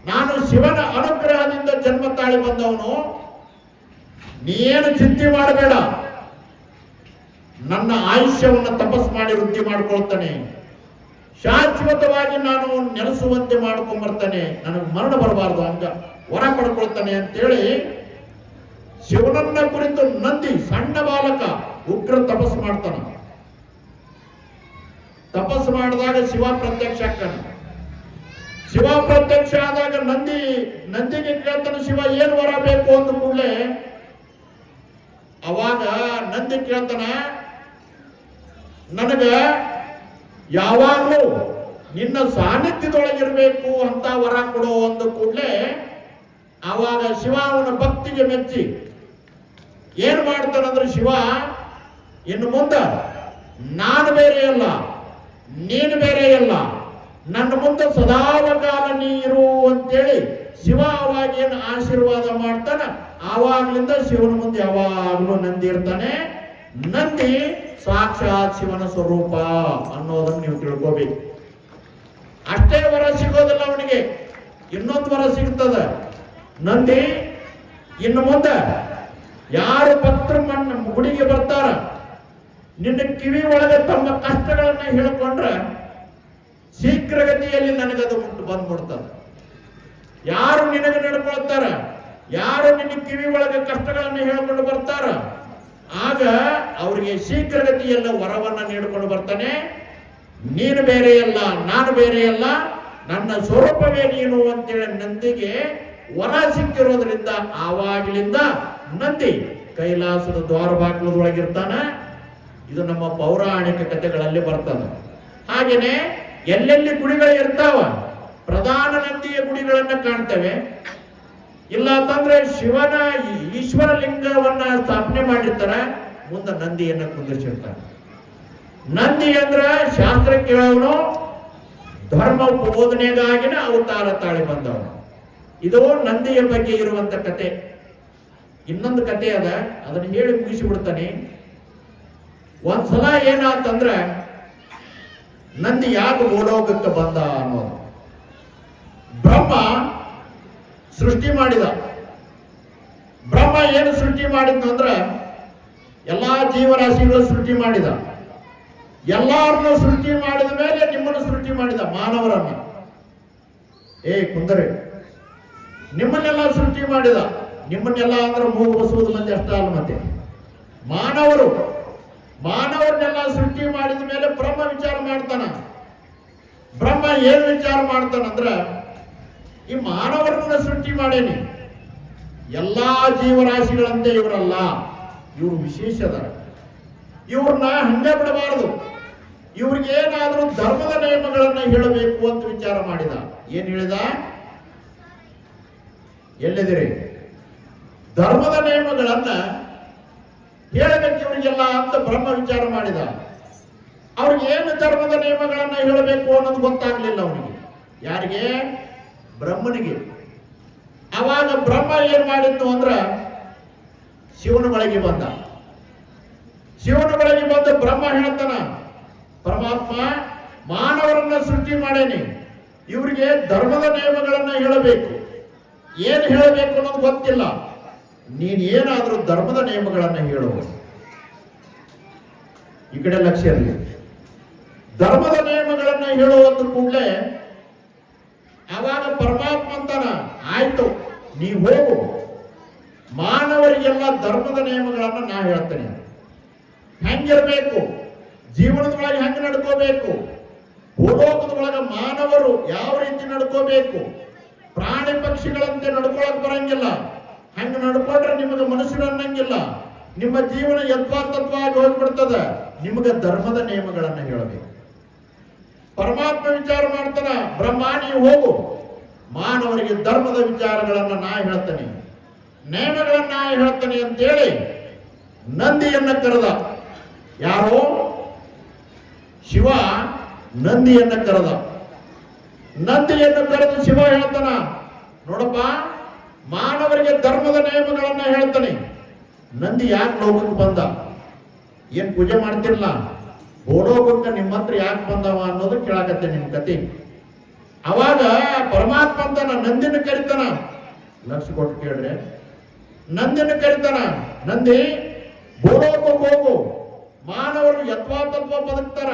ನಾನು ಶಿವನ ಅನುಗ್ರಹದಿಂದ ಜನ್ಮ ತಾಳಿ ಬಂದವನು, ನೀನು ಚಿಂತೆ ಮಾಡಬೇಡ, ನನ್ನ ಆಯುಷ್ಯವನ್ನು ತಪಸ್ ಮಾಡಿ ವೃದ್ಧಿ ಮಾಡ್ಕೊಳ್ತಾನೆ, ಶಾಶ್ವತವಾಗಿ ನಾನು ನೆಲೆಸುವಂತೆ ಮಾಡ್ಕೊಂಡ್ಬರ್ತಾನೆ, ನನಗೆ ಮರಣ ಬರಬಾರ್ದು ಹಂಗ ವರ ಪಡ್ಕೊಳ್ತಾನೆ ಅಂತೇಳಿ ಶಿವನನ್ನ ಕುರಿತು ನಂದಿ ಸಣ್ಣ ಬಾಲಕ ಉಗ್ರ ತಪಸ್ ಮಾಡ್ತಾನ. ತಪಸ್ ಮಾಡಿದಾಗ ಶಿವ ಪ್ರತ್ಯಕ್ಷ ಆಗ್ತಾನ. ಶಿವ ಪ್ರತ್ಯಕ್ಷ ಆದಾಗ ನಂದಿಗೆ ಕೇಳ್ತಾನೆ, ಶಿವ ಏನು ವರ ಬೇಕು ಅಂದ ಕೂಡಲೇ ಅವಾಗ ನಂದಿ ಕೇಳ್ತಾನ, ನನಗ ಯಾವಾಗಲೂ ನಿನ್ನ ಸಾನ್ನಿಧ್ಯದೊಳಗಿರ್ಬೇಕು ಅಂತ ವರ ಕೊಡೋ ಒಂದು ಕೂಡಲೇ ಆವಾಗ ಶಿವ ಅವನ ಭಕ್ತಿಗೆ ಮೆಚ್ಚಿ ಏನ್ ಮಾಡ್ತಾನಂದ್ರೆ ಶಿವ ಇನ್ನು ಮುಂದೆ ನಾನು ಬೇರೆ ಅಲ್ಲ, ನೀನು ಬೇರೆ ಅಲ್ಲ, ನನ್ನ ಮುಂದೆ ಸದಾಕಾಲ ನೀ ಇರು ಅಂತೇಳಿ ಶಿವ ಅವಾಗ ಏನು ಆಶೀರ್ವಾದ ಮಾಡ್ತಾನ. ಆವಾಗ್ಲಿಂದ ಶಿವನ ಮುಂದೆ ಯಾವಾಗಲೂ ನಂದಿ ಇರ್ತಾನೆ. ನಂದಿ ಸಾಕ್ಷಾತ್ ಶಿವನ ಸ್ವರೂಪ ಅನ್ನೋದನ್ನು ನೀವು ತಿಳ್ಕೋಬೇಕು. ಅಷ್ಟೇ ವರ ಸಿಗೋದಿಲ್ಲ ಅವನಿಗೆ, ಇನ್ನೊಂದು ವರ ಸಿಗ್ತದ. ನಂದಿ ಇನ್ನು ಮುಂದೆ ಯಾರು ಭಕ್ತರು ಗುಡಿಗೆ ಬರ್ತಾರ ನಿನ್ನ ಕಿವಿ ಒಳಗೆ ತಮ್ಮ ಕಷ್ಟಗಳನ್ನ ಹೇಳಿಕೊಂಡ್ರೆ ಶೀಘ್ರಗತಿಯಲ್ಲಿ ನನಗದು ಬಂದ್ಬಿಡ್ತದೆ. ಯಾರು ನಿನಗೆ ನಡ್ಕೊಳ್ತಾರ, ಯಾರು ನಿನ್ನ ಕಿವಿ ಒಳಗೆ ಕಷ್ಟಗಳನ್ನು ಹೇಳ್ಕೊಂಡು ಬರ್ತಾರ, ಆಗ ಅವರಿಗೆ ಶೀಘ್ರಗತಿಯಲ್ಲ ವರವನ್ನ ನೀಡಿಕೊಂಡು ಬರ್ತಾನೆ. ನೀನು ಬೇರೆಯಲ್ಲ, ನಾನು ಬೇರೆಯಲ್ಲ, ನನ್ನ ಸ್ವರೂಪವೇ ನೀನು ಅಂತೇಳಿ ನಂದಿಗೆ ವರ ಸಿಕ್ಕಿರೋದ್ರಿಂದ ಆವಾಗಲಿಂದ ನಂದಿ ಕೈಲಾಸದ ದ್ವಾರ ಬಾಗಿಲದೊಳಗಿರ್ತಾನ. ಇದು ನಮ್ಮ ಪೌರಾಣಿಕ ಕಥೆಗಳಲ್ಲಿ ಬರ್ತದೆ. ಹಾಗೇನೆ ಎಲ್ಲೆಲ್ಲಿ ಗುಡಿಗಳು ಇರ್ತಾವ ಪ್ರಧಾನ ನಂದಿಯ ಗುಡಿಗಳನ್ನ ಕಾಣ್ತೇವೆ. ಇಲ್ಲ ಅಂತಂದ್ರೆ ಶಿವನ ಈಶ್ವರ ಲಿಂಗವನ್ನ ಸ್ಥಾಪನೆ ಮಾಡಿರ್ತಾರ, ಮುಂದೆ ನಂದಿಯನ್ನ ಕುಂದಿರ್ಸಿರ್ತಾರೆ. ನಂದಿ ಅಂದ್ರ ಶಾಸ್ತ್ರ ಕೇಳವನು, ಧರ್ಮ ಬೋಧನೆಗಾಗಿನ ಅವತಾರ ತಾಳಿ ಬಂದವನು. ಇದು ನಂದಿಯ ಬಗ್ಗೆ ಇರುವಂತ ಕತೆ. ಇನ್ನೊಂದು ಕತೆ ಅದ, ಅದನ್ನ ಹೇಳಿ ಮುಗಿಸಿಬಿಡ್ತಾನೆ. ಒಂದ್ಸಲ ಏನಾತಂದ್ರ ನಂದಿ ಯಾಕೆ ಭೂಲೋಕಕ್ಕೆ ಬಂದ ಅನ್ನೋದು. ಬ್ರಹ್ಮ ಸೃಷ್ಟಿ ಮಾಡಿದ. ಬ್ರಹ್ಮ ಏನು ಸೃಷ್ಟಿ ಮಾಡಿದ್ನು ಅಂದ್ರ ಎಲ್ಲಾ ಜೀವರಾಶಿಗಳು ಸೃಷ್ಟಿ ಮಾಡಿದ. ಎಲ್ಲಾರನ್ನು ಸೃಷ್ಟಿ ಮಾಡಿದ ಮೇಲೆ ನಿಮ್ಮನ್ನು ಸೃಷ್ಟಿ ಮಾಡಿದ, ಮಾನವರನ್ನ. ಕುಂದರೆ ನಿಮ್ಮನ್ನೆಲ್ಲ ಸೃಷ್ಟಿ ಮಾಡಿದ. ನಿಮ್ಮನ್ನೆಲ್ಲ ಅಂದ್ರೆ ಮೂಗು ಬಸುವುದು ಮಂದಿ ಅಷ್ಟ ಅಲ್ಲ, ಮತ್ತೆ ಮಾನವರನ್ನೆಲ್ಲ ಸೃಷ್ಟಿ ಮಾಡಿದ ಮೇಲೆ ಬ್ರಹ್ಮ ವಿಚಾರ ಮಾಡ್ತಾನ. ಬ್ರಹ್ಮ ಏನ್ ವಿಚಾರ ಮಾಡ್ತಾನಂದ್ರ ಈ ಮಾನವರನ್ನ ಸೃಷ್ಟಿ ಮಾಡೇನಿ, ಎಲ್ಲಾ ಜೀವರಾಶಿಗಳಂತೆ ಇವರಲ್ಲ, ಇವರು ವಿಶೇಷದ. ಇವ್ರನ್ನ ಹಂಗೆ ಬಿಡಬಾರದು, ಇವ್ರಿಗೆ ಏನಾದ್ರೂ ಧರ್ಮದ ನಿಯಮಗಳನ್ನ ಹೇಳಬೇಕು ಅಂತ ವಿಚಾರ ಮಾಡಿದ. ಏನ್ ಹೇಳಿದ? ಎಲ್ಲಿದಿರಿ? ಧರ್ಮದ ನಿಯಮಗಳನ್ನ ಹೇಳಬೇಕು ಇವರಿಗೆಲ್ಲ ಅಂತ ಬ್ರಹ್ಮ ವಿಚಾರ ಮಾಡಿದ. ಅವ್ರಿಗೆ ಏನು ಧರ್ಮದ ನಿಯಮಗಳನ್ನ ಹೇಳಬೇಕು ಅನ್ನೋದು ಗೊತ್ತಾಗ್ಲಿಲ್ಲ ಅವನಿಗೆ. ಯಾರಿಗೆ? ಬ್ರಹ್ಮನಿಗೆ. ಅವಾಗ ಬ್ರಹ್ಮ ಏನ್ ಮಾಡಿತ್ತು ಅಂದ್ರ ಶಿವನ ಬಳಿಗೆ ಬಂದ. ಶಿವನ ಬಳಿಗೆ ಬಂದು ಬ್ರಹ್ಮ ಹೇಳ್ತಾನ, ಪರಮಾತ್ಮ ಮಾನವರನ್ನ ಸೃಷ್ಟಿ ಮಾಡೇನಿ, ಇವರಿಗೆ ಧರ್ಮದ ನಿಯಮಗಳನ್ನ ಹೇಳಬೇಕು. ಏನ್ ಹೇಳಬೇಕು ಅನ್ನೋದು ಗೊತ್ತಿಲ್ಲ, ನೀನ್ ಏನಾದ್ರೂ ಧರ್ಮದ ನಿಯಮಗಳನ್ನ ಹೇಳು. ಈ ಕಡೆ ಲಕ್ಷ್ಯ ಇರಲಿ. ಧರ್ಮದ ನಿಯಮಗಳನ್ನ ಹೇಳುವಂತ ಕೂಡಲೇ ಅವಾಗ ಪರಮಾತ್ಮ ಅಂತಾನ, ಆಯ್ತು ನೀ ಹೋಗು, ಮಾನವರಿಗೆಲ್ಲ ಧರ್ಮದ ನಿಯಮಗಳನ್ನ ನಾ ಹೇಳ್ತೇನೆ. ಹೆಂಗಿರ್ಬೇಕು, ಜೀವನದೊಳಗೆ ಹೆಂಗ್ ನಡ್ಕೋಬೇಕು, ಭೂಲೋಕದೊಳಗ ಮಾನವರು ಯಾವ ರೀತಿ ನಡ್ಕೋಬೇಕು, ಪ್ರಾಣಿ ಪಕ್ಷಿಗಳಂತೆ ನಡ್ಕೊಳಕ್ ಬರಂಗಿಲ್ಲ. ಹಂಗ ನಡ್ಕೊಂಡ್ರೆ ನಿಮಗೆ ಮನುಷ್ಯರು ಅನ್ನಂಗಿಲ್ಲ, ನಿಮ್ಮ ಜೀವನ ಯಥಾರ್ಥವಾಗಿ ಹೋಗ್ಬಿಡ್ತದ. ನಿಮಗೆ ಧರ್ಮದ ನಿಯಮಗಳನ್ನ ಹೇಳಬೇಕು. ಪರಮಾತ್ಮ ವಿಚಾರ ಮಾಡ್ತಾನ, ಬ್ರಹ್ಮ ನೀವು ಹೋಗು, ಮಾನವರಿಗೆ ಧರ್ಮದ ವಿಚಾರಗಳನ್ನ ನಾ ಹೇಳ್ತೇನೆ, ನಿಯಮಗಳನ್ನ ನಾ ಹೇಳ್ತೇನೆ ಅಂತೇಳಿ ನಂದಿಯನ್ನ ಕರೆದ. ಯಾರೋ? ಶಿವ ನಂದಿಯನ್ನ ಕರೆದ. ನಂದಿಯನ್ನು ಕರೆದು ಶಿವ ಹೇಳ್ತಾನ, ನೋಡಪ್ಪ ಮಾನವರಿಗೆ ಧರ್ಮದ ನಿಯಮಗಳನ್ನ ಹೇಳ್ತಾನೆ. ನಂದಿ ಯಾಕೆ ಲೋಕಕ್ಕೆ ಬಂದ? ಏನ್ ಪೂಜೆ ಮಾಡ್ತಿರ್ಲ? ಭೂಲೋಕಕ್ಕೆ ನಿಮ್ಮ ಹತ್ರ ಯಾಕೆ ಬಂದವ ಅನ್ನೋದು ಕೇಳಾಕತ್ತೆ ನಿಮ್ ಕತೆ. ಅವಾಗ ಪರಮಾತ್ಮ ಅಂತಾನ, ನಂದಿನ ಕರಿತಾನ. ಲಕ್ಷ ಕೊಟ್ಟು ಕೇಳ್ರೆ, ನಂದಿನ ಕರಿತಾನ, ನಂದಿ ಭೂಲೋಕಕ್ಕೆ ಹೋಗು, ಮಾನವರು ಯಥಾತತ್ವ ಬದುಕ್ತಾರ,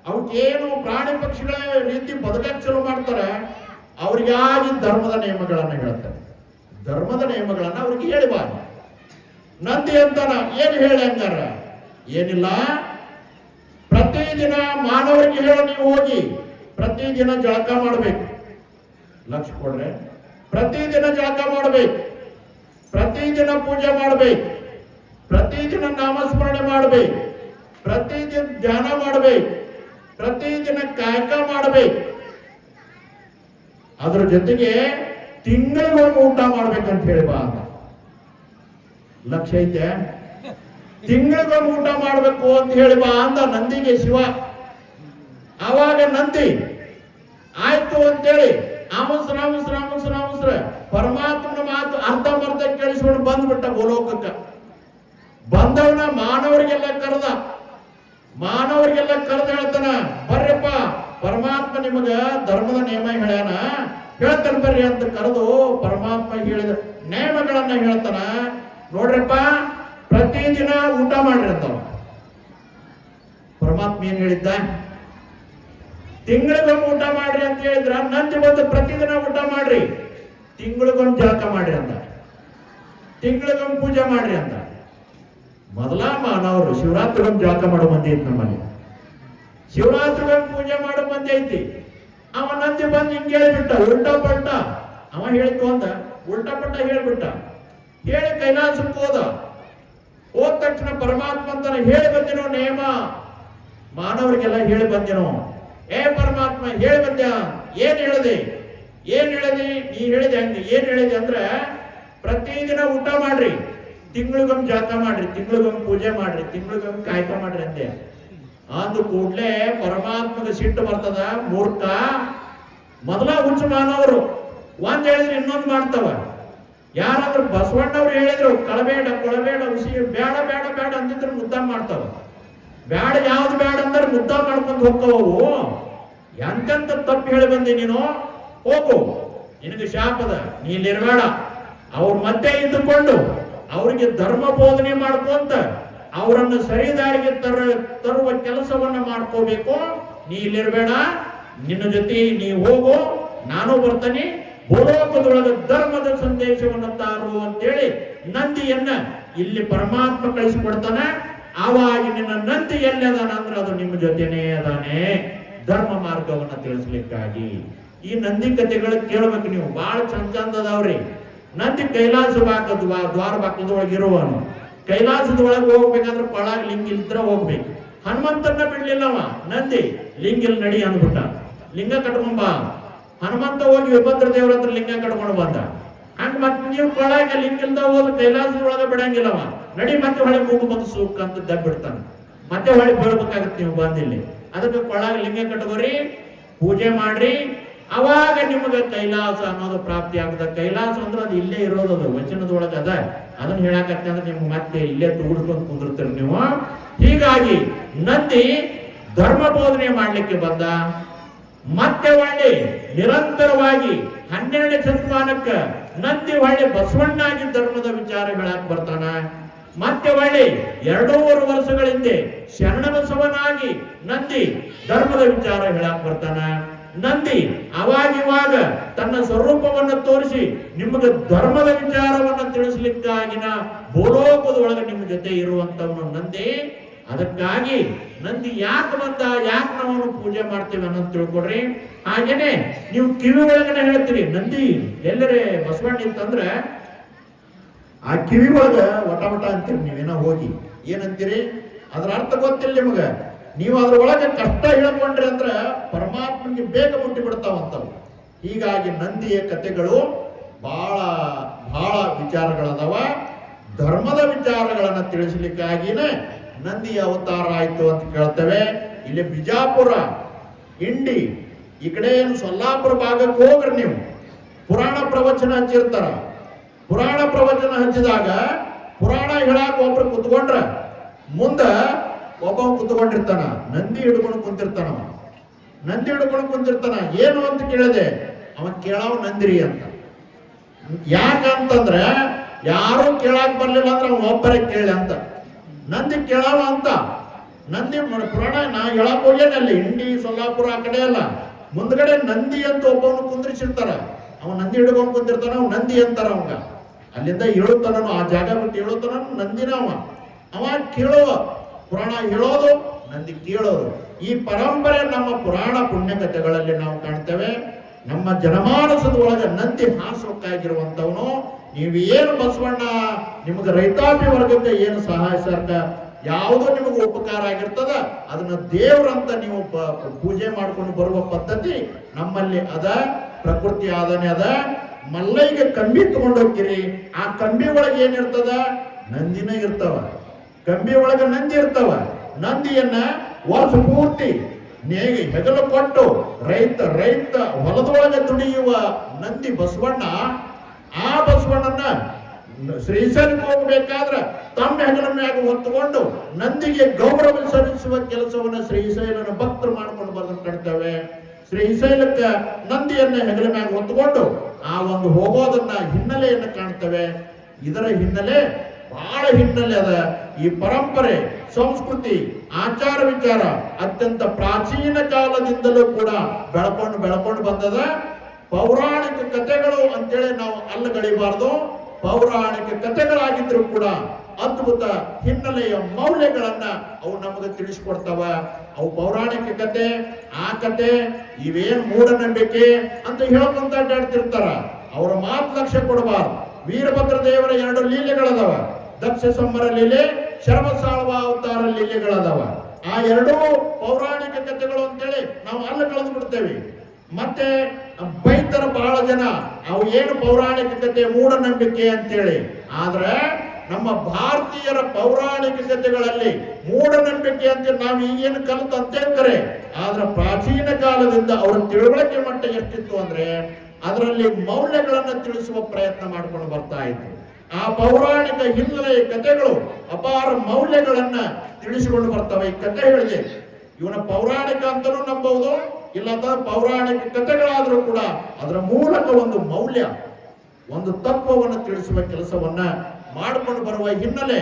ಅವಕ್ಕೇನು ಪ್ರಾಣಿ ಪಕ್ಷಿಗಳ ರೀತಿ ಬದುಕಕ್ಕೆ ಶುರು ಮಾಡ್ತಾರ, ಅವ್ರಿಗಾಗಿ ಧರ್ಮದ ನಿಯಮಗಳನ್ನ ಹೇಳ್ತಾರೆ. ಧರ್ಮದ ನಿಯಮಗಳನ್ನ ಅವ್ರಿಗೆ ಹೇಳಿಬಾರ್ದು. ನಂದಿ ಅಂತಾನ, ಏನು ಹೇಳಿ ಹಂಗಾರ? ಏನಿಲ್ಲ, ಪ್ರತಿದಿನ ಮಾನವರಿಗೆ ಹೇಳ, ನೀವು ಹೋಗಿ ಪ್ರತಿದಿನ ಜಳಕ ಮಾಡಬೇಕು. ಲಕ್ಷ ಕೊಡ್ರೆ, ಪ್ರತಿದಿನ ಜಳಕ ಮಾಡಬೇಕು, ಪ್ರತಿದಿನ ಪೂಜೆ ಮಾಡಬೇಕು, ಪ್ರತಿದಿನ ನಾಮಸ್ಮರಣೆ ಮಾಡಬೇಕು, ಪ್ರತಿದಿನ ಧ್ಯಾನ ಮಾಡಬೇಕು, ಪ್ರತಿದಿನ ಕಾಯಕ ಮಾಡಬೇಕು. ಅದ್ರ ಜೊತೆಗೆ ತಿಂಗಳಿಗೊಮ್ಮೆ ಊಟ ಮಾಡ್ಬೇಕಂತ ಹೇಳಿ ಬಾ ಅಂತ ಲಕ್ಷ್ಯ ಐತೆ. ತಿಂಗಳಿಗೊಮ್ಮೆ ಊಟ ಮಾಡ್ಬೇಕು ಅಂತ ಹೇಳಿ ಬಾ ಅಂದ ನಂದಿಗೆ ಶಿವ. ಆವಾಗ ನಂದಿ ಆಯ್ತು ಅಂತೇಳಿ ಆಮಸ್ರ ಪರಮಾತ್ಮನ ಮಾತು ಅರ್ಧಂಬರ್ಧ ಕೇಳಿಸ್ಕೊಂಡು ಬಂದ್ಬಿಟ್ಟ ಗೋಲೋಕಕ್ಕ. ಬಂದವನ ಮಾನವರಿಗೆಲ್ಲ ಕರೆದ ಹೇಳ್ತಾನ, ಬರ್ರಪ್ಪ ಪರಮಾತ್ಮ ನಿಮಗ ಧರ್ಮದ ನಿಯಮ ಹೇಳ್ಯಾನ, ಹೇಳ್ತಾನೆ ಬರ್ರಿ ಅಂತ ಕರೆದು ಪರಮಾತ್ಮ ಹೇಳಿದ ನಿಯಮಗಳನ್ನ ಹೇಳ್ತಾನ. ನೋಡ್ರಪ್ಪ, ಪ್ರತಿದಿನ ಊಟ ಮಾಡ್ರಿ ಅಂತವ. ಪರಮಾತ್ಮ ಏನ್ ಹೇಳಿದ್ದ? ತಿಂಗಳಿಗೊಮ್ಮೆ ಊಟ ಮಾಡ್ರಿ ಅಂತ ಹೇಳಿದ್ರ, ನಂದಿ ಬಂದು ಪ್ರತಿದಿನ ಊಟ ಮಾಡ್ರಿ, ತಿಂಗಳಿಗೊಮ್ಮೆ ಜಳಕ ಮಾಡ್ರಿ ಅಂತ, ತಿಂಗಳಿಗೊಮ್ಮೆ ಪೂಜೆ ಮಾಡ್ರಿ ಅಂತ. ಮೊದಲ ಮಾನವರು ಶಿವರಾತ್ರಿಗೊಮ್ಮೆ ಜಳಕ ಮಾಡೋ ಮಂದಿ ಐತಿ ನಮ್ಮಲ್ಲಿ, ಶಿವರಾತ್ರಿಗೊಮ್ಮೆ ಪೂಜೆ ಮಾಡೋ ಮಂದಿ ಐತಿ. ಅವ ನಂದಿ ಬಂದು ಹಿಂಗೆ ಹೇಳಿಬಿಟ್ಟ, ಉಲ್ಟಾ ಪಲ್ಟ. ಅವ ಹೇಳಿತು ಅಂದ ಉಲ್ಟಾ ಪಲ್ಟ ಹೇಳ್ಬಿಟ್ಟ. ಹೇಳಿ ಕೈಲಾಸಕ್ಕೆ ಹೋದ ತಕ್ಷಣ ಪರಮಾತ್ಮ ಅಂತಾನೆ, ಹೇಳಿ ಬಂದಿನೋ ನೇಮ, ಮಾನವರಿಗೆಲ್ಲ ಹೇಳಿ ಬಂದಿನೋ. ಏ ಪರಮಾತ್ಮ ಹೇಳಿ ಬಂದ್ಯ, ಏನ್ ಹೇಳಿದೆ ನೀ ಹೇಳಿದೆ ಹಂಗೆ. ಏನ್ ಹೇಳಿದೆ ಅಂದ್ರೆ, ಪ್ರತಿದಿನ ಊಟ ಮಾಡ್ರಿ, ತಿಂಗಳಿಗೊಮ್ಮೆ ಜಳಕ ಮಾಡ್ರಿ, ತಿಂಗಳಿಗೊಮ್ಮೆ ಪೂಜೆ ಮಾಡ್ರಿ, ತಿಂಗಳಿಗೊಮ್ಮೆ ಕಾಯಕ ಮಾಡ್ರಿ ಅಂದೆ. ಅಂದು ಕೂಡ್ಲೆ ಪರಮಾತ್ಮಗೆ ಸಿಟ್ಟು ಬರ್ತದ. ಮೂರ್ಖ, ಮೊದಲ ಹುಚ್ಚು ಮಾನವರು ಒಂದ್ ಹೇಳಿದ್ರೆ ಇನ್ನೊಂದು ಮಾಡ್ತಾವ. ಯಾರಾದ್ರೂ ಬಸವಣ್ಣವ್ರು ಹೇಳಿದ್ರು ಕಳಬೇಡ ಕೊಳಬೇಡ ಉಸಿ ಬೇಡ ಬೇಡ ಬೇಡ ಅಂದಿದ್ರು ಮುದ್ದ ಮಾಡ್ತಾವ. ಬೇಡ ಯಾವ್ದು ಬೇಡ ಅಂದ್ರೆ ಮುದ್ದ ಮಾಡ್ಕೊಂಡು ಹೋಗ್ತಾವು. ಎಂತೆಂತ ತಪ್ಪು ಹೇಳಿ ಬಂದಿ ನೀನು, ಹೋಗು, ನಿನಗೆ ಶಾಪದ, ನೀ ಇಲ್ಲಿರ್ಬೇಡ. ಅವ್ರ ಮಧ್ಯೆ ಇದ್ದುಕೊಂಡು ಅವರಿಗೆ ಧರ್ಮ ಬೋಧನೆ ಮಾಡ್ಕೊಂತ ಅವರನ್ನು ಸರಿದಾರಿಗೆ ತರುವ ಕೆಲಸವನ್ನ ಮಾಡ್ಕೋಬೇಕು. ನೀ ಇಲ್ಲಿರ್ಬೇಡ, ನಿನ್ನ ಜೊತೆ ನೀ ಹೋಗು, ನಾನು ಬರ್ತಾನೆ, ಭೂಲೋಕದೊಳಗ ಧರ್ಮದ ಸಂದೇಶವನ್ನು ತಾರು ಅಂತೇಳಿ ನಂದಿಯನ್ನ ಇಲ್ಲಿ ಪರಮಾತ್ಮ ಕಳಿಸಿಕೊಡ್ತಾನ. ಆವಾಗ ನಿನ್ನ ನಂದಿ ಎಲ್ಲಿ ಅದಾನ ಅಂದ್ರೆ ಅದು ನಿಮ್ಮ ಜೊತೆನೇ ಅದಾನೆ, ಧರ್ಮ ಮಾರ್ಗವನ್ನ ತಿಳಿಸ್ಲಿಕ್ಕಾಗಿ. ಈ ನಂದಿ ಕಥೆಗಳು ಕೇಳ್ಬೇಕು ನೀವು, ಬಹಳ ಚಂದ ಅದಾವ್ರಿ. ನಂದಿ ಕೈಲಾಸ ದ್ವಾರ ಬಾಕಲದೊಳಗೆ ಇರುವನು. ಕೈಲಾಸದ ಒಳಗೆ ಹೋಗ್ಬೇಕಾದ್ರೆ ಕೊಳಗ ಲಿಂಗ ಇಲ್ದ್ರ ಹೋಗ್ಬೇಕು. ಹನುಮಂತನ ಬಿಡ್ಲಿಲ್ಲವ ನಂದಿ, ಲಿಂಗಿಲ್ ನಡಿ ಅಂದ್ಬಿಟ್ಟ, ಲಿಂಗ ಕಟ್ಕೊಂಬ. ಹನುಮಂತ ಹೋಗಿ ವಿಭದ್ರ ದೇವ್ರ ಹತ್ರ ಲಿಂಗ ಕಟ್ಕೊಂಡು ಬಂದ. ಹಂಗ ಮತ್ತೆ ನೀವು ಕೊಳಗ ಲಿಂಗಿಲ್ದ ಹೋದ ಕೈಲಾಸದ ಒಳಗೆ ಬಿಡಂಗಿಲ್ಲವ, ನಡಿ ಮತ್ತೆ ಹೊಳೆ ಮೂಗು ಬಂದು ಸೂಕ್ ಅಂತ ದಬ್ಬಿಡ್ತಾನ. ಮತ್ತೆ ಹೊಳೆ ಬೀಳ್ಬೇಕಾಗತ್ತೆ ನೀವು ಬಂದಿಲ್ಲಿ. ಅದಕ್ಕೆ ಕೊಳಗ ಲಿಂಗ ಕಟ್ಕೋರಿ, ಪೂಜೆ ಮಾಡ್ರಿ, ಅವಾಗ ನಿಮಗೆ ಕೈಲಾಸ ಅನ್ನೋದು ಪ್ರಾಪ್ತಿ ಆಗ್ತದೆ. ಕೈಲಾಸ ಅಂದ್ರೆ ಅದು ಇಲ್ಲೇ ಇರೋದು, ವಚನದೊಳಗೆ ಅದ. ಅದನ್ನ ಹೇಳಕತ್ತೆ ಅಂದ್ರೆ ನಿಮ್ಗೆ ಮತ್ತೆ ಇಲ್ಲೇ ತೂಡ್ಕೊಂಡು ಕುಂದಿರ್ತೀರಿ ನೀವು. ಹೀಗಾಗಿ ನಂದಿ ಧರ್ಮ ಬೋಧನೆ ಮಾಡ್ಲಿಕ್ಕೆ ಬಂದ. ಮತ್ತೆ ಒಳ್ಳೆ ನಿರಂತರವಾಗಿ 12ನೇ ಶತಮಾನಕ್ಕ ನಂದಿ ಒಳ್ಳೆ ಬಸವಣ್ಣಾಗಿ ಧರ್ಮದ ವಿಚಾರ ಹೇಳಕ್ ಬರ್ತಾನ. ಮತ್ತೆ ಒಳ್ಳೆ 2.5 ವರ್ಷಗಳ ಹಿಂದೆ ಶರಣಬಸವನಾಗಿ ನಂದಿ ಧರ್ಮದ ವಿಚಾರ ಹೇಳಕ್ ಬರ್ತಾನ. ನಂದಿ ಅವಾಗಿವಾಗ ತನ್ನ ಸ್ವರೂಪವನ್ನು ತೋರಿಸಿ ನಿಮಗೆ ಧರ್ಮದ ವಿಚಾರವನ್ನು ತಿಳಿಸ್ಲಿಕ್ಕಾಗಿನ ಭೂಲೋಕದೊಳಗೆ ನಿಮ್ಮ ಜೊತೆ ಇರುವಂತವನು ನಂದಿ. ಅದಕ್ಕಾಗಿ ನಂದಿ ಯಾಕೆ ಬಂದ, ಯಾಕೆ ನಾವು ಪೂಜೆ ಮಾಡ್ತೇವೆ ಅನ್ನೋದು ತಿಳ್ಕೊಡ್ರಿ. ಹಾಗೇನೆ ನೀವು ಕಿವಿ ಒಳಗನೆ ಹೇಳ್ತೀರಿ ನಂದಿ ಎಲ್ಲರೇ ಬಸವಣ್ಣ ಇತ್ತಂದ್ರೆ ಆ ಕಿವಿ ಒಳಗ ವಟ ಅಂತೀರಿ ನೀವೇನೋ ಹೋಗಿ. ಏನಂತೀರಿ? ಅದ್ರ ಅರ್ಥ ಗೊತ್ತಿಲ್ಲ ನಿಮಗ. ನೀವು ಅದ್ರ ಒಳಗೆ ಕಷ್ಟ ಹೇಳ್ಕೊಂಡ್ರಿ ಅಂದ್ರ ಪರಮಾತ್ಮನಿಗೆ ಬೇಗ ಮುಟ್ಟಿ ಬಿಡ್ತಾವಂತವು. ಹೀಗಾಗಿ ನಂದಿಯ ಕಥೆಗಳು ಬಹಳ ಬಹಳ ವಿಚಾರಗಳದವ. ಧರ್ಮದ ವಿಚಾರಗಳನ್ನ ತಿಳಿಸ್ಲಿಕ್ಕಾಗಿನೇ ನಂದಿಯ ಅವತಾರ ಆಯ್ತು ಅಂತ ಕೇಳ್ತೇವೆ. ಇಲ್ಲಿ ಬಿಜಾಪುರ, ಇಂಡಿ, ಈ ಕಡೆ ಏನು ಸೊಲ್ಲಾಪುರ ಭಾಗಕ್ಕೆ ಹೋಗ್ರಿ ನೀವು, ಪುರಾಣ ಪ್ರವಚನ ಹಚ್ಚಿರ್ತಾರ. ಪುರಾಣ ಪ್ರವಚನ ಹಚ್ಚಿದಾಗ ಪುರಾಣ ಹೇಳಾಕ ಒಬ್ರು ಕುತ್ಕೊಂಡ್ರ ಮುಂದ ಒಬ್ಬ ಕುತ್ಕೊಂಡಿರ್ತಾನ, ನಂದಿ ಹಿಡ್ಕೊಂಡು ಕುಂತಿರ್ತಾನವ. ನಂದಿ ಹಿಡ್ಕೊಂಡು ಕುಂತಿರ್ತಾನ. ಏನು ಅಂತ ಕೇಳಿದೆ, ಅವ ಕೇಳಾವ್ ನಂದಿರಿ ಅಂತ. ಯಾಕಂತಂದ್ರೆ ಯಾರು ಕೇಳಾಕ್ ಬರ್ಲಿಲ್ಲ ಅಂದ್ರೆ ಅವ ಒಬ್ಬರೇ ಕೇಳಿ ಅಂತ. ನಂದಿ ಕೇಳಾವ ಅಂತ. ನಂದಿ ಪುರಾಣ ನಾ ಹೇಳಕ್ ಹೋಗ್ಯಾನಲ್ಲಿ ಇಂಡಿ ಸೊಲ್ಲಾಪುರ ಆ ಕಡೆ ಅಲ್ಲ, ಮುಂದ್ಗಡೆ ನಂದಿ ಅಂತ ಒಬ್ಬವನು ಕುಂದ್ರಿಸಿರ್ತಾರ. ಅವ ನಂದಿ ಹಿಡ್ಕೊಂಡು ಕುಂತಿರ್ತಾನ, ಅವ್ ನಂದಿ ಅಂತಾರ ಅವಂಗ. ಅಲ್ಲಿಂದ ಹೇಳುತ್ತಾನ, ಆ ಜಾಗ ಬಿಟ್ಟು ಹೇಳುತ್ತಾನ ನಂದಿನ ಅವ ಕೇಳುವ. ಪುರಾಣ ಹೇಳೋದು, ನಂದಿ ಕೇಳೋದು. ಈ ಪರಂಪರೆ ನಮ್ಮ ಪುರಾಣ ಪುಣ್ಯ ಕಥೆಗಳಲ್ಲಿ ನಾವು ಕಾಣ್ತೇವೆ. ನಮ್ಮ ಜನಮಾನಸದ ಒಳಗೆ ನಂದಿ ಹಾಸಕ್ಕಾಗಿರುವಂತವನು. ನೀವು ಏನು ಬಸವಣ್ಣ ನಿಮಗೆ ರೈತಾಪಿ ವರ್ಗಕ್ಕೆ ಏನು ಸಹಾಯ ಯಾವುದೋ ನಿಮಗೆ ಉಪಕಾರ ಆಗಿರ್ತದ ಅದನ್ನ ದೇವ್ರಂತ ನೀವು ಪೂಜೆ ಮಾಡ್ಕೊಂಡು ಬರುವ ಪದ್ಧತಿ ನಮ್ಮಲ್ಲಿ ಅದ. ಪ್ರಕೃತಿ ಆದನೆ ಅದ. ಮಲ್ಲೈಗೆ ಕಂಬಿ ತಗೊಂಡು ಹೋಗ್ತೀರಿ, ಆ ಕಂಬಿ ಒಳಗೆ ಏನಿರ್ತದ? ನಂದಿನ ಇರ್ತಾವ. ಕಂಬಿ ಒಳಗೆ ನಂದಿ ಇರ್ತಾವ. ನಂದಿಯನ್ನ ವರ್ಷ ಪೂರ್ತಿ ನೇಗಿ ಹೆಗಲು ಕೊಟ್ಟು ರೈತ ಹೊಲದೊಳಗೆ ದುಡಿಯುವ ನಂದಿ ಬಸವಣ್ಣ, ಆ ಬಸವಣ್ಣನ ಶ್ರೀಶೈಲಕ್ಕೆ ಹೋಗಬೇಕಾದ್ರೆ ತಮ್ಮ ಹೆಗಲ ಮ್ಯಾಗ ಹೊತ್ತುಕೊಂಡು ನಂದಿಗೆ ಗೌರವ ಸಲ್ಲಿಸುವ ಕೆಲಸವನ್ನ ಶ್ರೀಶೈಲನ ಭಕ್ತರು ಮಾಡ್ಕೊಂಡು ಬಂದು ಕಾಣ್ತೇವೆ. ಶ್ರೀಶೈಲಕ್ಕೆ ನಂದಿಯನ್ನ ಹೆಗಲ ಮ್ಯಾಗ ಹೊತ್ತುಕೊಂಡು ಆ ಒಂದು ಹೋಗೋದನ್ನ ಹಿನ್ನೆಲೆಯನ್ನು ಕಾಣ್ತೇವೆ. ಇದರ ಹಿನ್ನೆಲೆ ಬಹಳ ಹಿನ್ನೆಲೆ ಅದ. ಈ ಪರಂಪರೆ, ಸಂಸ್ಕೃತಿ, ಆಚಾರ ವಿಚಾರ ಅತ್ಯಂತ ಪ್ರಾಚೀನ ಕಾಲದಿಂದಲೂ ಕೂಡ ಬೆಳ್ಕೊಂಡು ಬಂದದ. ಪೌರಾಣಿಕ ಕಥೆಗಳು ಅಂತೇಳಿ ನಾವು ಅಲ್ಲಗಳಿಬಾರ್ದು. ಪೌರಾಣಿಕ ಕಥೆಗಳಾಗಿದ್ರು ಕೂಡ ಅದ್ಭುತ ಹಿನ್ನೆಲೆಯ ಮೌಲ್ಯಗಳನ್ನ ಅವು ನಮಗೆ ತಿಳಿಸ್ಕೊಡ್ತಾವ. ಅವು ಪೌರಾಣಿಕ ಕತೆ, ಆ ಕತೆ ಇವೇನ್ ಮೂಢನಂಬಿಕೆ ಅಂತ ಹೇಳ್ಕೊಂತ ಅಡ್ಡಾಡ್ತಿರ್ತಾರ. ಅವರ ಮಾತು ಲಕ್ಷ್ಯ ಕೊಡಬಾರ್ದು. ವೀರಭದ್ರ ದೇವರ 2 ಲೀಲೆಗಳದಾವ. ದಕ್ಷ ಸಂಬರ ಲೀಲೆ, ಶರಭಸಾಳ್ವ ಅವತಾರ ಲೀಲೆಗಳದಾವ. ಆ 2 ಪೌರಾಣಿಕ ಕಥೆಗಳು ಅಂತೇಳಿ ನಾವು ಅಲ್ಲಿ ಕಳೆದು ಬಿಡ್ತೇವೆ. ಮತ್ತೆ ಬೈತರ ಬಹಳ ಜನ ಅವು ಏನು ಪೌರಾಣಿಕ ಕಥೆ, ಮೂಢನಂಬಿಕೆ ಅಂತೇಳಿ. ಆದ್ರೆ ನಮ್ಮ ಭಾರತೀಯರ ಪೌರಾಣಿಕ ಕಥೆಗಳಲ್ಲಿ ಮೂಢನಂಬಿಕೆ ಅಂತ ನಾವು ಈಗೇನು ಕಲಿತು ಅಂತೇಳ್ತಾರೆ. ಆದ್ರೆ ಪ್ರಾಚೀನ ಕಾಲದಿಂದ ಅವರ ತಿಳುವಳಿಕೆ ಮಟ್ಟ ಎಷ್ಟಿತ್ತು ಅಂದ್ರೆ ಅದರಲ್ಲಿ ಮೌಲ್ಯಗಳನ್ನು ತಿಳಿಸುವ ಪ್ರಯತ್ನ ಮಾಡ್ಕೊಂಡು ಬರ್ತಾ ಇತ್ತು. ಆ ಪೌರಾಣಿಕ ಹಿನ್ನೆಲೆಯ ಕಥೆಗಳು ಅಪಾರ ಮೌಲ್ಯಗಳನ್ನ ತಿಳಿಸಿಕೊಂಡು ಬರ್ತವೆ. ಈ ಕಥೆಗಳಿಗೆ ಇವನ ಪೌರಾಣಿಕ ಅಂತಲೂ ನಂಬಬಹುದು, ಇಲ್ಲ ಪೌರಾಣಿಕ ಕಥೆಗಳಾದ್ರೂ ಕೂಡ ಅದರ ಮೂಲಕ ಒಂದು ಮೌಲ್ಯ, ಒಂದು ತತ್ವವನ್ನು ತಿಳಿಸುವ ಕೆಲಸವನ್ನ ಮಾಡಿಕೊಂಡು ಬರುವ ಹಿನ್ನೆಲೆ,